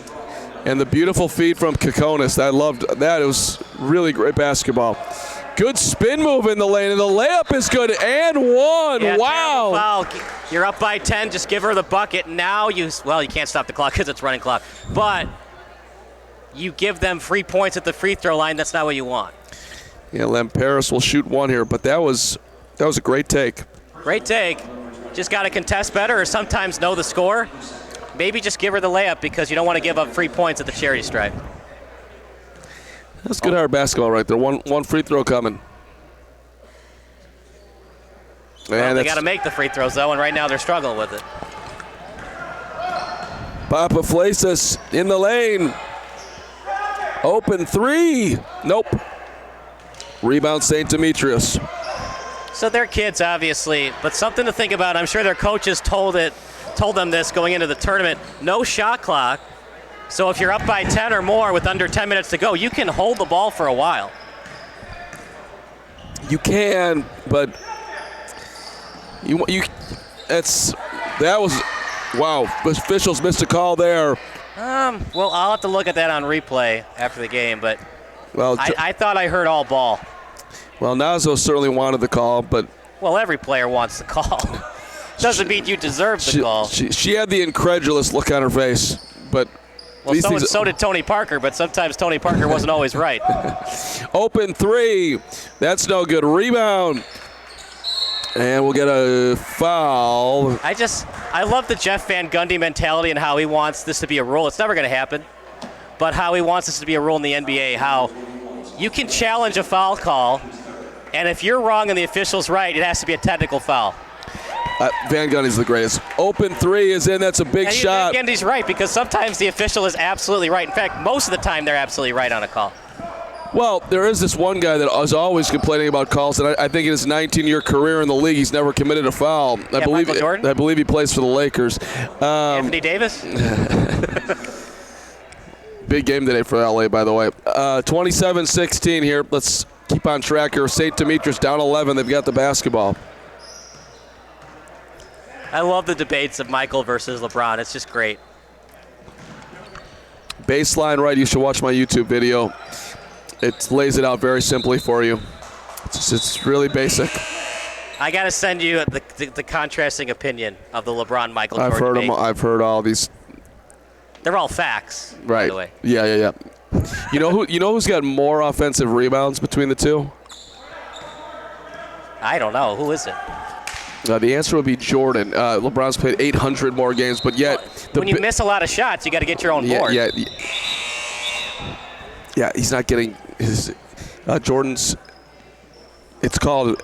and the beautiful feed from Kokonis. I loved that. It was really great basketball. Good spin move in the lane, and the layup is good, and one. Yeah, wow. Foul. You're up by 10. Just give her the bucket. Now you can't stop the clock because it's running clock. But you give them free points at the free throw line. That's not what you want. Yeah, Lem Paris will shoot one here, but that was a great take. Great take. Just got to contest better or sometimes know the score. Maybe just give her the layup because you don't want to give up free points at the charity stripe. That's good hard basketball right there. One free throw coming. Well, they got to make the free throws, though, and right now they're struggling with it. Papaflessas in the lane. Open three. Nope. Rebound St. Demetrios. So they're kids, obviously, but something to think about. I'm sure their coaches told them this going into the tournament. No shot clock. So if you're up by 10 or more with under 10 minutes to go, you can hold the ball for a while. You can, but that was wow. Officials missed a call there. Well, I'll have to look at that on replay after the game, but I thought I heard all ball. Well, Nazo certainly wanted the call, but every player wants the call. Doesn't mean you deserve the call. She had the incredulous look on her face, but. Well, so did Tony Parker, but sometimes Tony Parker wasn't always right. Open three. That's no good. Rebound. And we'll get a foul. I love the Jeff Van Gundy mentality and how he wants this to be a rule. It's never going to happen, but how he wants this to be a rule in the NBA, how you can challenge a foul call, and if you're wrong and the official's right, it has to be a technical foul. Van Gundy's the greatest. Open three is in. That's a big shot. Van Gundy's right because sometimes the official is absolutely right. In fact, most of the time they're absolutely right on a call. Well, there is this one guy that is always complaining about calls, and I think in his 19-year career in the league, he's never committed a foul. Michael Jordan? I believe he plays for the Lakers. Anthony Davis? Big game today for LA, by the way. 27-16 here. Let's keep on track here. St. Demetrios down 11. They've got the basketball. I love the debates of Michael versus LeBron. It's just great. Baseline right. You should watch my YouTube video. It lays it out very simply for you. It's really basic. I got to send you the contrasting opinion of the LeBron-Michael Jordan debate. I've heard all these. They're all facts, right. by the way. Yeah. You know who's got more offensive rebounds between the two? I don't know. Who is it? The answer would be Jordan. LeBron's played 800 more games, but yet when you miss a lot of shots, you got to get your own board. Yeah, he's not getting his Jordan's. It's called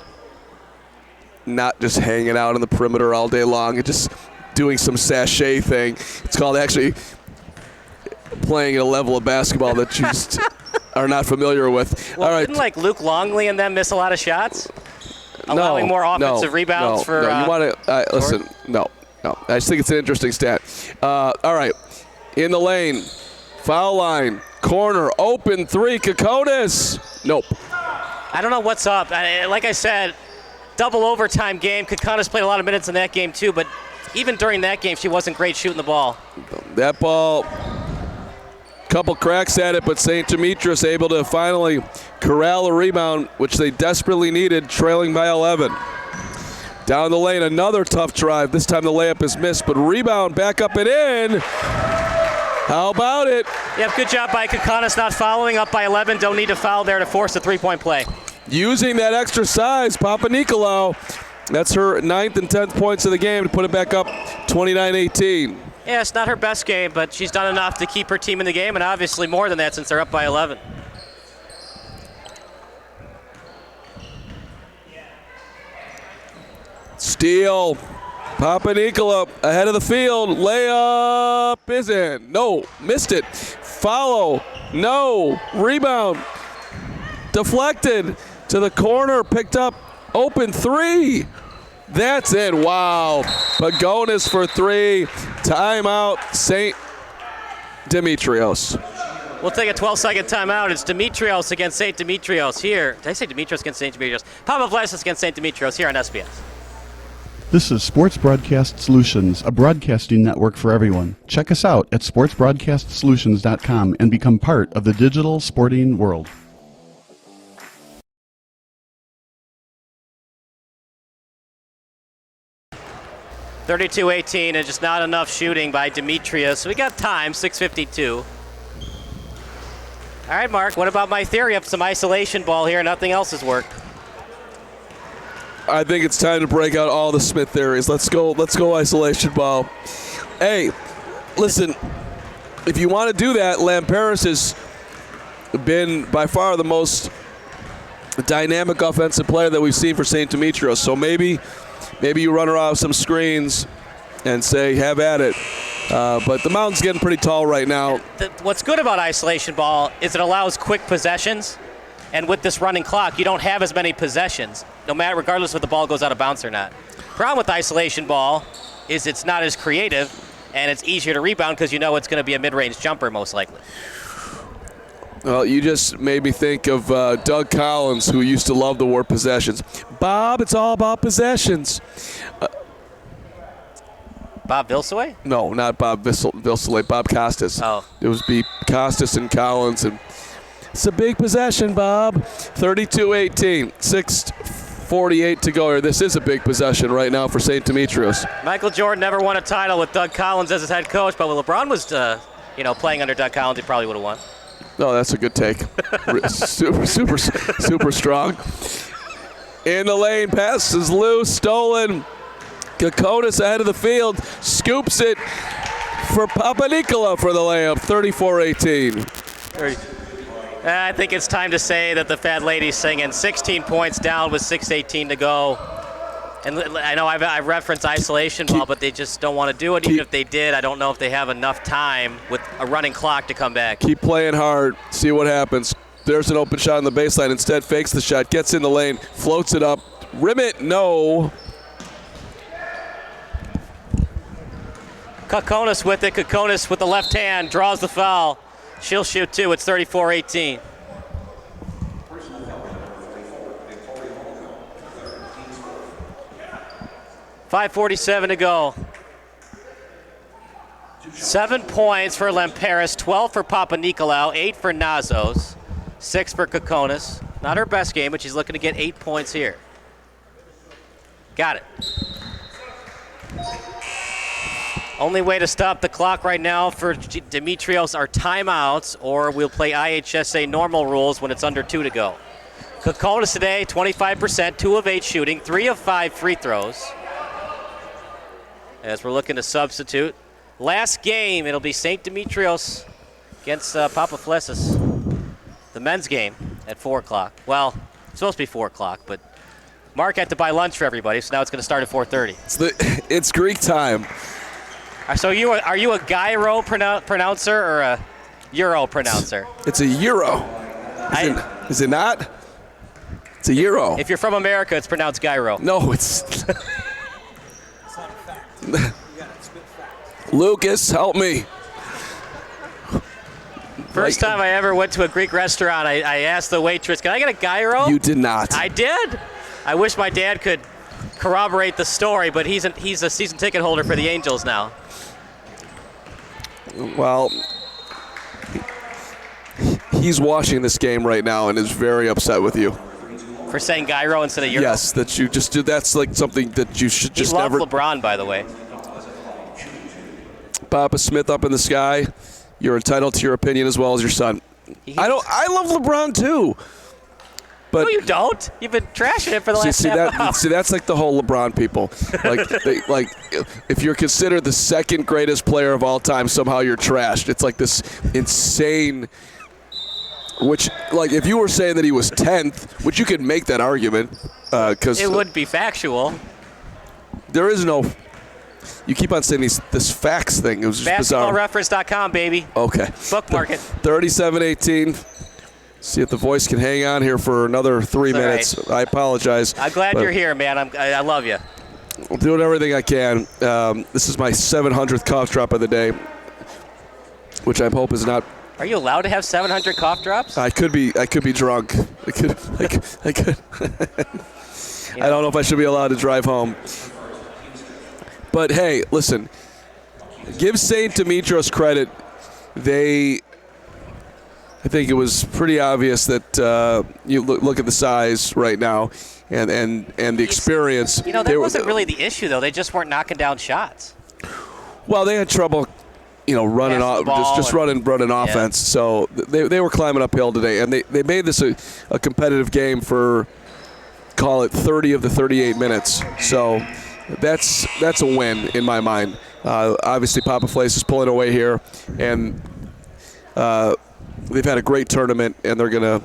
not just hanging out on the perimeter all day long and just doing some sachet thing. It's called actually playing at a level of basketball that you just are not familiar with. Well, all right. didn't like Luke Longley and them miss a lot of shots? Allowing more offensive rebounds for. No, you want to listen. No. I just think it's an interesting stat. All right, in the lane, foul line, corner, open three, Kokonis. Nope. I don't know what's up. Like I said, double overtime game. Kokonis played a lot of minutes in that game too, but even during that game, she wasn't great shooting the ball. That ball, couple cracks at it, but St. Demetrios able to finally corral a rebound, which they desperately needed, trailing by 11. Down the lane, another tough drive. This time the layup is missed, but rebound back up and in. How about it? Yep, good job by Kokonis not fouling, up by 11. Don't need to foul there to force a three-point play. Using that extra size, Papanikolaou. That's her 9th and 10th points of the game to put it back up 29-18. Yeah, it's not her best game, but she's done enough to keep her team in the game, and obviously more than that since they're up by 11. Steal. Papanikolaou ahead of the field. Layup is in. No, missed it. Follow. No. Rebound. Deflected to the corner. Picked up. Open three. That's it. Wow. Pagonis for three. Timeout. St. Demetrios. We'll take a 12-second timeout. It's Demetrios against St. Demetrios here. Did I say Demetrios against St. Demetrios? Papaflessas against St. Demetrios here on SBS. This is Sports Broadcast Solutions, a broadcasting network for everyone. Check us out at sportsbroadcastsolutions.com and become part of the digital sporting world. (32-18) and just not enough shooting by Demetrios. So we got time, 6:52. All right, Mark, what about my theory of some isolation ball here? Nothing else has worked. I think it's time to break out all the Smith theories. Let's go isolation ball. Hey, listen, if you want to do that, Lamperis has been by far the most dynamic offensive player that we've seen for St. Demetrios. So maybe you run around with some screens and say, have at it. But the mountain's getting pretty tall right now. What's good about isolation ball is it allows quick possessions. And with this running clock, you don't have as many possessions, regardless if the ball goes out of bounds or not. Problem with isolation ball is it's not as creative, and it's easier to rebound because you know it's going to be a mid-range jumper most likely. Well, you just made me think of Doug Collins, who used to love the word possessions. Bob, it's all about possessions. Bob Vilsaway? No, not Bob Vilsaway, Bob Costas. Oh. It was Costas and Collins, and it's a big possession, Bob. 32-18, 6:48 to go here. This is a big possession right now for St. Demetrios. Michael Jordan never won a title with Doug Collins as his head coach, but when LeBron was, playing under Doug Collins, he probably would have won. No, that's a good take. super strong. In the lane, pass is loose, stolen. Kokonis ahead of the field, scoops it for Papanikolaou for the layup, 34-18. I think it's time to say that the Fat Lady's singing. 16 points down with 6:18 to go. And I know I've referenced isolation ball, but they just don't want to do it. Even if they did, I don't know if they have enough time with a running clock to come back. Keep playing hard. See what happens. There's an open shot on the baseline. Instead, fakes the shot, gets in the lane, floats it up. Rim it, no. Kokonis with it. Kokonis with the left hand draws the foul. She'll shoot two. It's 34-18. .547 to go. 7 points for Lamperis, 12 for Papanikolaou, 8 for Nazos, 6 for Kokonis. Not her best game, but she's looking to get 8 points here. Got it. Only way to stop the clock right now for Demetrios are timeouts, or we'll play IHSA normal rules when it's under 2 to go. Kokonis today, 25%, 2 of 8 shooting, 3 of 5 free throws. as we're looking to substitute. Last game, it'll be St. Demetrios against Papaflessas. The men's game at 4 o'clock. Well, it's supposed to be 4 o'clock, but Mark had to buy lunch for everybody, so now it's going to start at 4:30. It's Greek time. So are you a gyro pronouncer or a euro pronouncer? It's a euro. Is it not? It's a euro. If you're from America, it's pronounced gyro. No, it's. Lucas, help me. First time I ever went to a Greek restaurant, I asked the waitress, "Can I get a gyro?" You did not. I did. I wish my dad could corroborate the story, but he's a season ticket holder for the Angels now. Well, he's watching this game right now and is very upset with you. For saying gyro instead of euro? Yes, that you just did. That's like something that you should just never. He loves LeBron, by the way. Papa Smith up in the sky. You're entitled to your opinion as well as your son. I love LeBron too. But no, you don't. You've been trashing it for the last half hour. See, that's like the whole LeBron people. Like, if you're considered the second greatest player of all time, somehow you're trashed. It's like this insane. Which, like, if you were saying that he was 10th, which you could make that argument, because it would be factual. There is no. You keep on saying this facts thing. It was just bizarre. BasketballReference.com, baby. Okay. Bookmark it. 37-18. See if the voice can hang on here for another 3 minutes. Right. I apologize. I'm glad you're here, man. I love you. I'm doing everything I can. This is my 700th cough drop of the day, which I hope is not. Are you allowed to have 700 cough drops? I could be drunk. I could. I don't know if I should be allowed to drive home. But hey, listen. Give St. Demetrios credit. I think it was pretty obvious that you look at the size right now and the experience. You know, that wasn't really the issue, though. They just weren't knocking down shots. Well, they had trouble, running off, just running offense. So they were climbing uphill today, and they made this a competitive game for, call it 30 of the 38 minutes. So that's a win in my mind. Obviously, Papaflessas is pulling away here, and they've had a great tournament, and they're going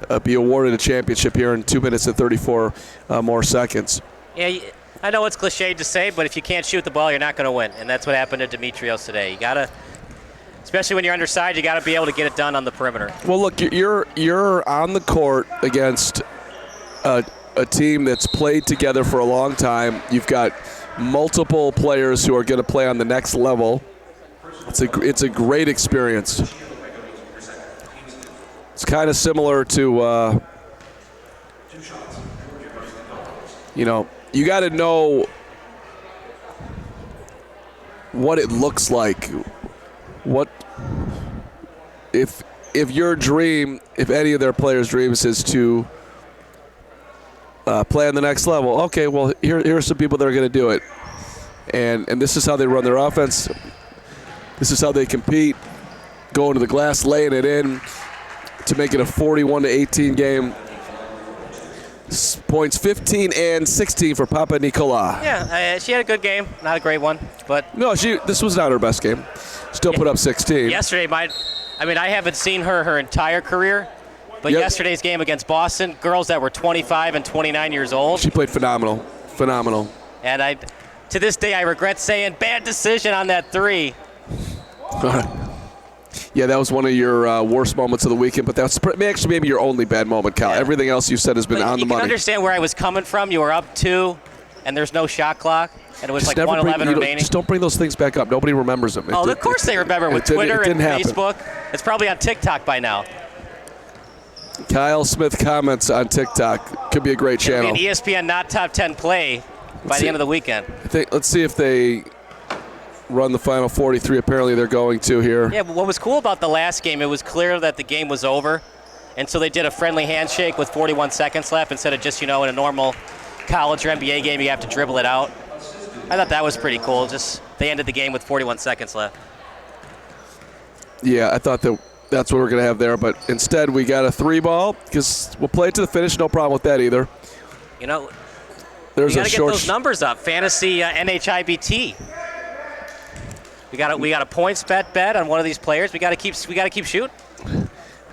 to be awarded a championship here in 2 minutes and 34 more seconds. Yeah, I know it's cliched to say, but if you can't shoot the ball, you're not going to win, and that's what happened to Demetrios today. You got to, especially when you're undersized, you got to be able to get it done on the perimeter. Well, look, you're on the court against a team that's played together for a long time. You've got multiple players who are going to play on the next level. It's a great experience. It's kind of similar to, you got to know what it looks like. What if your dream, if any of their players' dreams is to play on the next level? Okay, well, here are some people that are going to do it, and this is how they run their offense. This is how they compete, going to the glass, laying it in to make it a 41-18 game. Points 15 and 16 for Papa Nicola. Yeah, she had a good game. Not a great one, but no, this was not her best game. Still put up 16. Yesterday, I haven't seen her entire career, but yesterday's game against Boston, girls that were 25 and 29 years old. She played phenomenal. And to this day, I regret saying bad decision on that three. Yeah, that was one of your worst moments of the weekend, but that's actually maybe your only bad moment, Cal. Yeah. Everything else you said has been on the money. You can understand where I was coming from. You were up 2, and there's no shot clock, and it was just like 1:11 remaining. Just don't bring those things back up. Nobody remembers them. Of course they remember with Twitter and Facebook. It's probably on TikTok by now. Kyle Smith comments on TikTok. Could be a great channel. It'll be an ESPN not top 10 play by the end of the weekend. Let's see if they run the final 43. Apparently they're going to here. Yeah, but what was cool about the last game, it was clear that the game was over, and so they did a friendly handshake with 41 seconds left instead of just, in a normal college or NBA game you have to dribble it out. I thought that was pretty cool. Just they ended the game with 41 seconds left. Yeah, I thought that's what we're going to have there, but instead we got a 3 ball because we'll play it to the finish. No problem with that either. There's We a got to get short. those numbers up. Fantasy NHIBT. We got a points bet on one of these players. We got to keep shooting.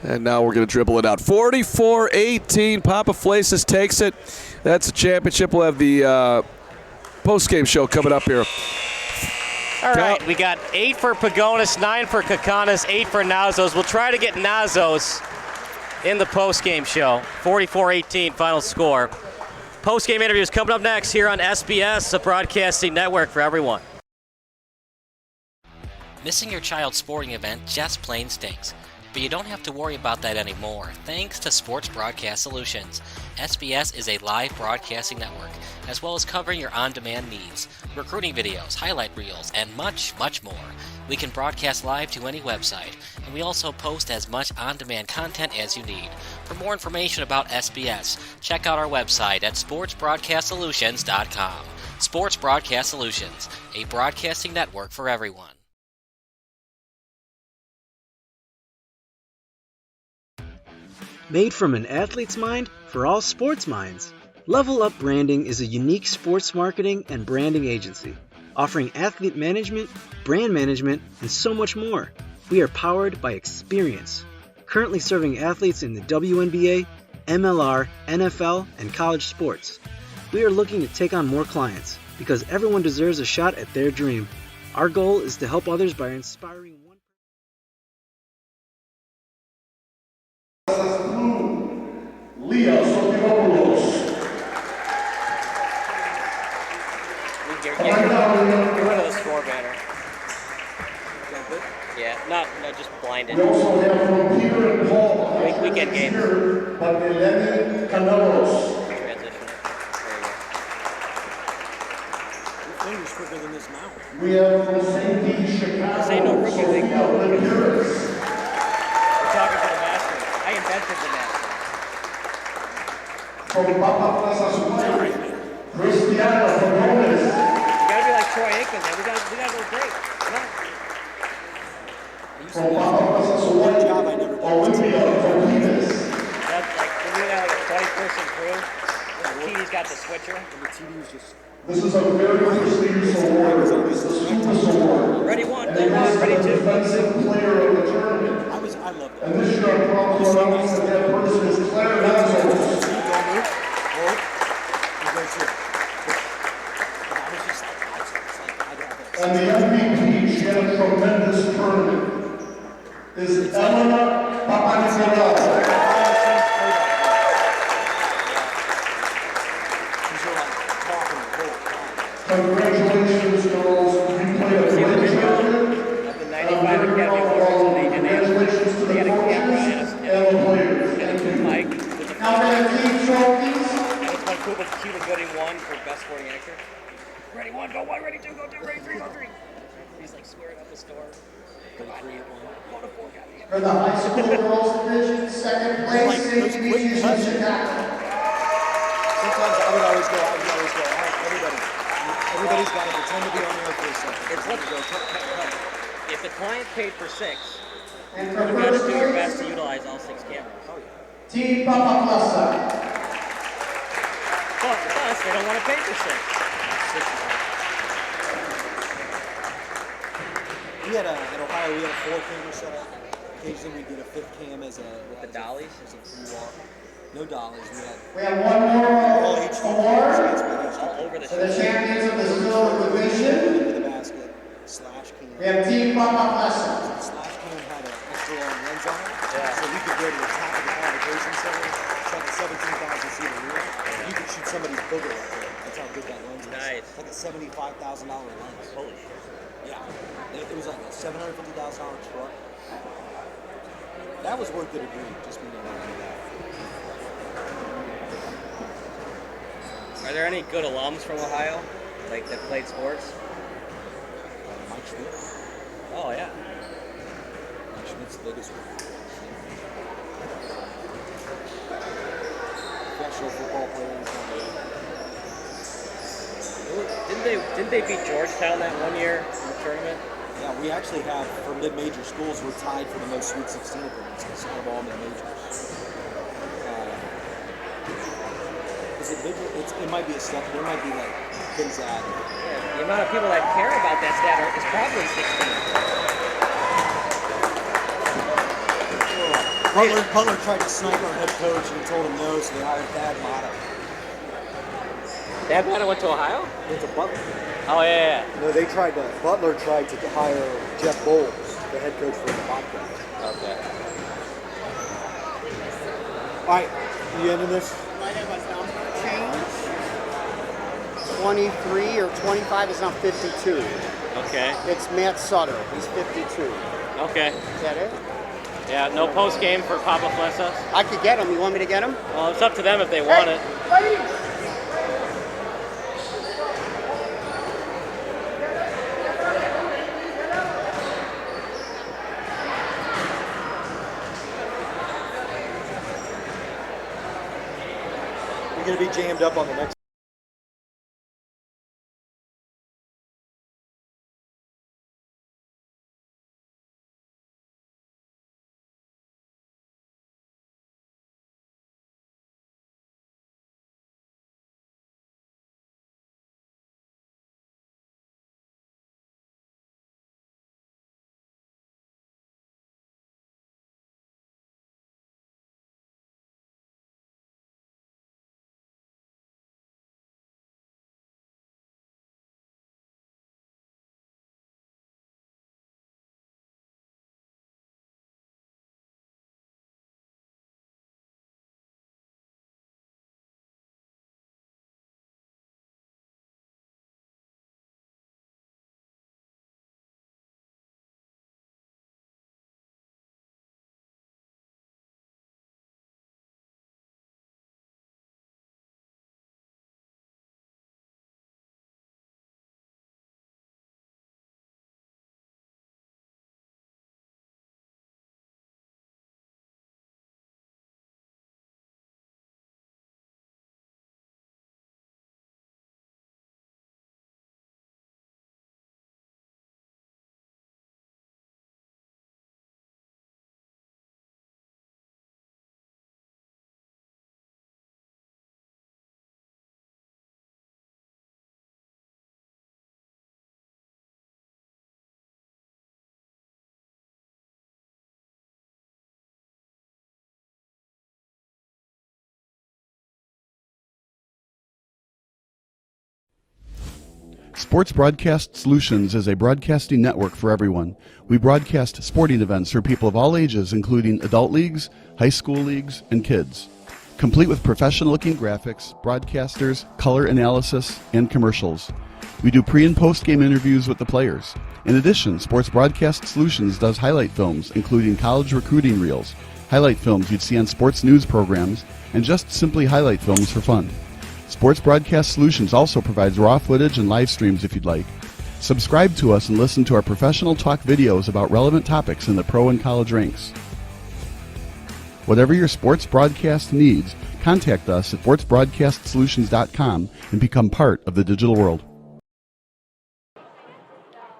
And now we're going to dribble it out. 44-18. Papaflessas takes it. That's a championship. We'll have the post-game show coming up here. All right, we got 8 for Pagonis, 9 for Kakanis, 8 for Nazos. We'll try to get Nazos in the post-game show. 44-18 final score. Post-game interviews coming up next here on SBS, the broadcasting network for everyone. Missing your child's sporting event just plain stinks. But you don't have to worry about that anymore, thanks to Sports Broadcast Solutions. SBS is a live broadcasting network, as well as covering your on-demand needs, recruiting videos, highlight reels, and much, much more. We can broadcast live to any website, and we also post as much on-demand content as you need. For more information about SBS, check out our website at sportsbroadcastsolutions.com. Sports Broadcast Solutions, a broadcasting network for everyone. Made from an athlete's mind for all sports minds. Level Up Branding is a unique sports marketing and branding agency, offering athlete management, brand management, and so much more. We are powered by experience, currently serving athletes in the WNBA, MLR, NFL, and college sports. We are looking to take on more clients because everyone deserves a shot at their dream. Our goal is to help others by inspiring one. Get rid of the score banner. Yeah, no, just blinded. We also have from Peter and Paul. Weekend games. Transition. Your finger's quicker than this mouth. We have from St. Pete, Chicago. This ain't no rookie league. We're talking to the Masters. I invented the Masters. From Papaflessas-Girls, Cristiano Pagonis. You gotta be like Troy Aikman, man. We gotta go great. Come on. From Papaflessas-Girls, Olympia, Pagonis. That's like, we need like a 20-person crew. TD's got the switcher. And the TD was just... This is a very prestigious award. It's the Super Award. Ready one, ready two. Defensive player of the tournament. I love that. And this year our proud to announce that that person is Claire Nazos. And the MVP, she had a tremendous tournament, is Elena Papaflessas. Congratulations, girls. You played a great tournament. At the 95 Academy Awards, congratulations to the coaches and the players. Thank you. Mike. Now we have team trophies. That was one cool, but Cuba Gooding won for Best Supporting Actor. Ready one, go one, ready two, go two, ready three, go three. He's like squaring up the store. Go to 3 at 1. Go to 4, goddamn. For the high school girls division, second place, Demetrios in Chicago. Sometimes I would always go, all right, everybody's got to pretend to be on there for a second. It's what go, cut. If the client paid for 6, you got to do your best to utilize all 6 cameras. Oh, yeah. Team Papaflessas. But with us, they don't want to pay for 6. We had at Ohio, we had a 4-camera setup. Occasionally we did a 5th cam as a with the dollies as a pre-walk. No dollies. We have one more award all over for the champions of the silver division. The basket slash cam. We have Team Papaflessas. The slash cam had an extra long lens on it, so we could go to the top of the convocation center, shot the 17,000 feet of rear. You could shoot somebody's booger right there. That's how good that lens is. Nice. Like a $75,000 lens. Holy shit. Yeah. It was like a $750,000 truck. That was worth the degree, just being able to do that. Are there any good alums from Ohio, like that played sports? Mike Schmidt. Oh yeah. Mike Schmidt's the biggest one. Professional football players. Didn't they beat Georgetown that one year in the tournament? Yeah, we actually have, for mid-major schools, we're tied for the most Sweet 16 appearances of all mid-majors. Is it it might be a step. There might be like Gonzaga. Yeah, the amount of people that care about that stat is probably 16. Butler tried to snipe our head coach and he told him no, so they hired Thad Matta. Thad Matta went to Ohio? Went to Butler. Oh, yeah. No, Butler tried to hire Jeff Bowles, the head coach for the Bobcats. Okay. All right, you ending this? Change. 23 or 25 is now 52. Okay. It's Matt Sutter. He's 52. Okay. Is that it? Yeah, no post game for Papaflessas. I could get him. You want me to get him? Well, it's up to them if they want it. You're going to be jammed up on the next. Sports Broadcast Solutions is a broadcasting network for everyone. We broadcast sporting events for people of all ages, including adult leagues, high school leagues, and kids. Complete with professional-looking graphics, broadcasters, color analysis, and commercials. We do pre- and post-game interviews with the players. In addition, Sports Broadcast Solutions does highlight films, including college recruiting reels, highlight films you'd see on sports news programs, and just simply highlight films for fun. Sports Broadcast Solutions also provides raw footage and live streams if you'd like. Subscribe to us and listen to our professional talk videos about relevant topics in the pro and college ranks. Whatever your sports broadcast needs, contact us at sportsbroadcastsolutions.com and become part of the digital world.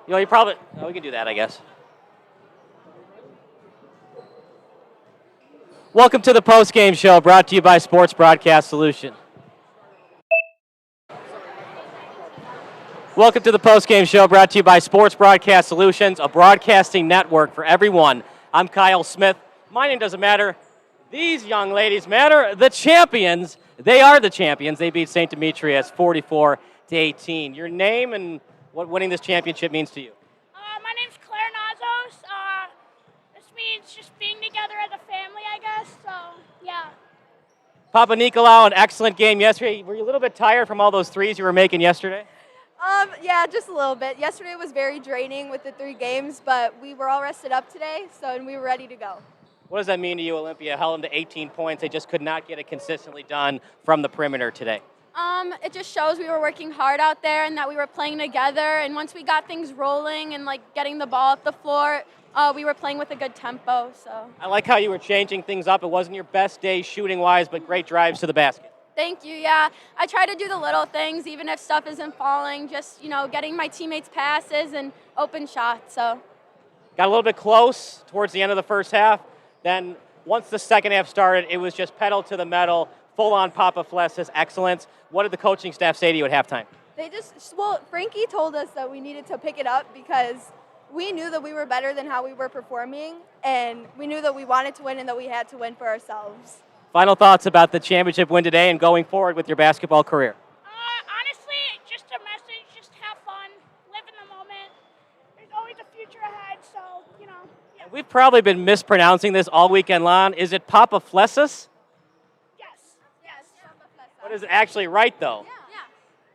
You know, you probably... Oh, we can do that, I guess. Welcome to the post-game show brought to you by Sports Broadcast Solution. Welcome to the post-game show brought to you by Sports Broadcast Solutions, a broadcasting network for everyone. I'm Kyle Smith. My name doesn't matter. These young ladies matter. The champions. They are the champions. They beat St. Demetrios 44-18. Your name and what winning this championship means to you? My name's Claire Nazos. This means just being together as a family, I guess. So, yeah. Papa Nicolau, an excellent game yesterday. Were you a little bit tired from all those threes you were making yesterday? Yeah, just a little bit. Yesterday was very draining with the 3 games, but we were all rested up today, and we were ready to go. What does that mean to you? Olympia held them to 18 points. They just could not get it consistently done from the perimeter today. It just shows we were working hard out there and that we were playing together. And once we got things rolling and getting the ball up the floor, we were playing with a good tempo. So I like how you were changing things up. It wasn't your best day shooting-wise, but great drives to the basket. Thank you. Yeah, I try to do the little things, even if stuff isn't falling. Just getting my teammates passes and open shots. So got a little bit close towards the end of the first half. Then once the second half started, it was just pedal to the metal, full-on Papaflessas excellence. What did the coaching staff say to you at halftime? Frankie told us that we needed to pick it up because we knew that we were better than how we were performing, and we knew that we wanted to win and that we had to win for ourselves. Final thoughts about the championship win today and going forward with your basketball career? Honestly, just a message, just have fun, live in the moment. There's always a future ahead, so, you know. Yeah. We've probably been mispronouncing this all weekend long. Is it Papaflessas? Yes. What is it actually right, though? Yeah.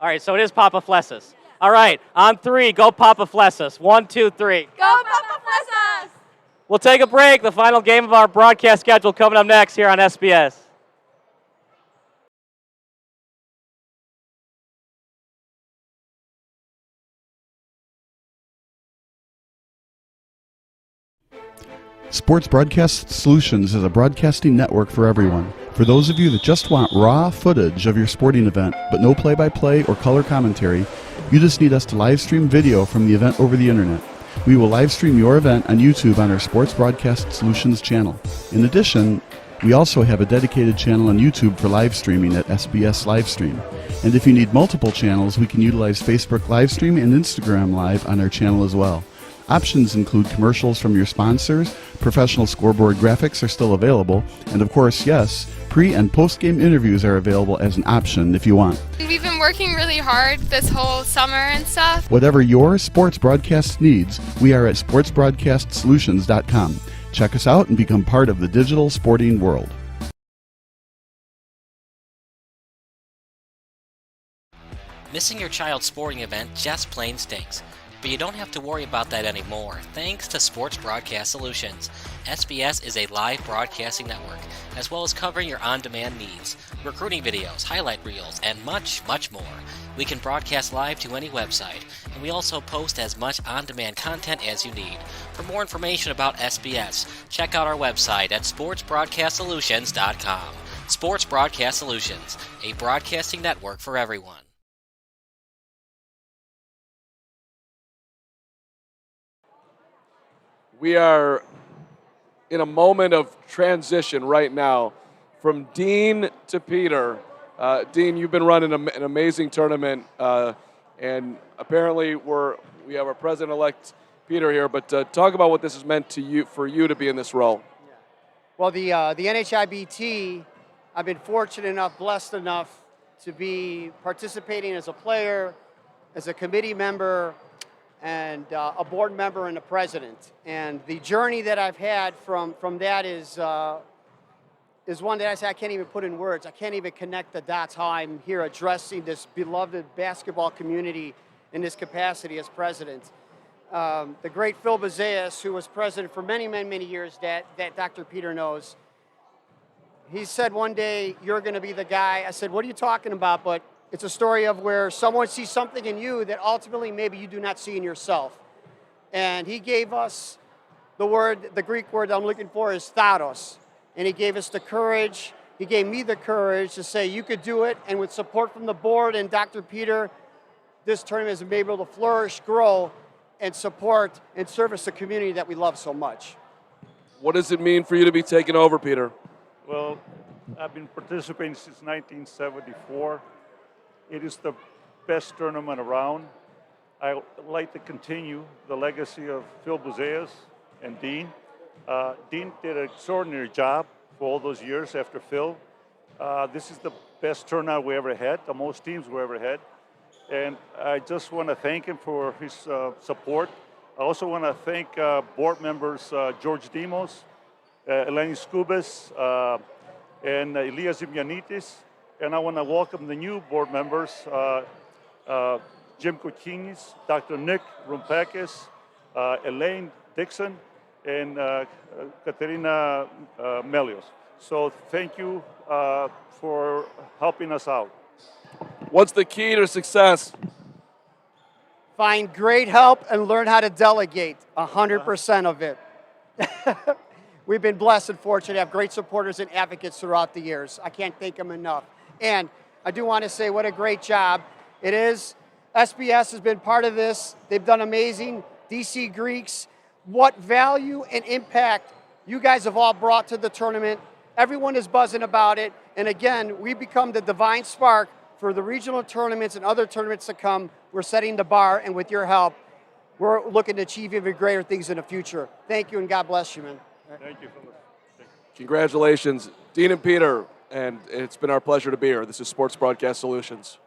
All right, so it is Papaflessas. Yeah. All right, on three, go Papaflessas. 1, 2, 3. Go Papaflessas! We'll take a break. The final game of our broadcast schedule coming up next here on SBS. Sports Broadcast Solutions is a broadcasting network for everyone. For those of you that just want raw footage of your sporting event, but no play-by-play or color commentary, you just need us to live stream video from the event over the internet. We will live stream your event on YouTube on our Sports Broadcast Solutions channel. In addition, we also have a dedicated channel on YouTube for live streaming at SBS Livestream. And if you need multiple channels, we can utilize Facebook Livestream and Instagram Live on our channel as well. Options include commercials from your sponsors, professional scoreboard graphics are still available, and of course, yes, pre- and post-game interviews are available as an option if you want. We've been working really hard this whole summer and stuff. Whatever your sports broadcast needs, we are at sportsbroadcastsolutions.com. Check us out and become part of the digital sporting world. Missing your child's sporting event just plain stinks. But you don't have to worry about that anymore, thanks to Sports Broadcast Solutions. SBS is a live broadcasting network, as well as covering your on-demand needs, recruiting videos, highlight reels, and much, much more. We can broadcast live to any website, and we also post as much on-demand content as you need. For more information about SBS, check out our website at sportsbroadcastsolutions.com. Sports Broadcast Solutions, a broadcasting network for everyone. We are in a moment of transition right now from Dean to Peter. Dean, you've been running an amazing tournament, and apparently we have our president-elect Peter here. But talk about what this has meant to you, for you to be in this role. Well, the NHIBT, I've been fortunate enough, blessed enough to be participating as a player, as a committee member, and a board member and a president. And the journey that I've had from that is one that I can't even put in words. I can't even connect the dots how I'm here addressing this beloved basketball community in this capacity as president. The great Phil Bozeas, who was president for many, many, many years, that Dr. Peter knows, he said one day, "You're going to be the guy." I said, "What are you talking about?" But it's a story of where someone sees something in you that ultimately maybe you do not see in yourself. And he gave us the Greek word I'm looking for is tharos. And he gave us the courage, he gave me the courage to say you could do it. And with support from the board and Dr. Peter, this tournament has been able to flourish, grow, and support and service the community that we love so much. What does it mean for you to be taking over, Peter? Well, I've been participating since 1974. It is the best tournament around. I would like to continue the legacy of Phil Bozeas and Dean. Dean did an extraordinary job for all those years after Phil. This is the best turnout we ever had, the most teams we ever had. And I just want to thank him for his support. I also want to thank board members George Demos, Eleni Skubas, and Elias Zimyanitis. And I want to welcome the new board members, Jim Kokinis, Dr. Nick Rumpakis, Elaine Dixon, and Katerina Melios. So thank you for helping us out. What's the key to success? Find great help and learn how to delegate 100% of it. We've been blessed and fortunate to have great supporters and advocates throughout the years. I can't thank them enough. And I do want to say what a great job it is. SBS has been part of this. They've done amazing. DC Greeks, what value and impact you guys have all brought to the tournament. Everyone is buzzing about it. And again, we become the divine spark for the regional tournaments and other tournaments to come. We're setting the bar, and with your help, we're looking to achieve even greater things in the future. Thank you, and God bless you, man. Thank you, Philip. Congratulations, Dean and Peter, and it's been our pleasure to be here. This is Sports Broadcast Solutions.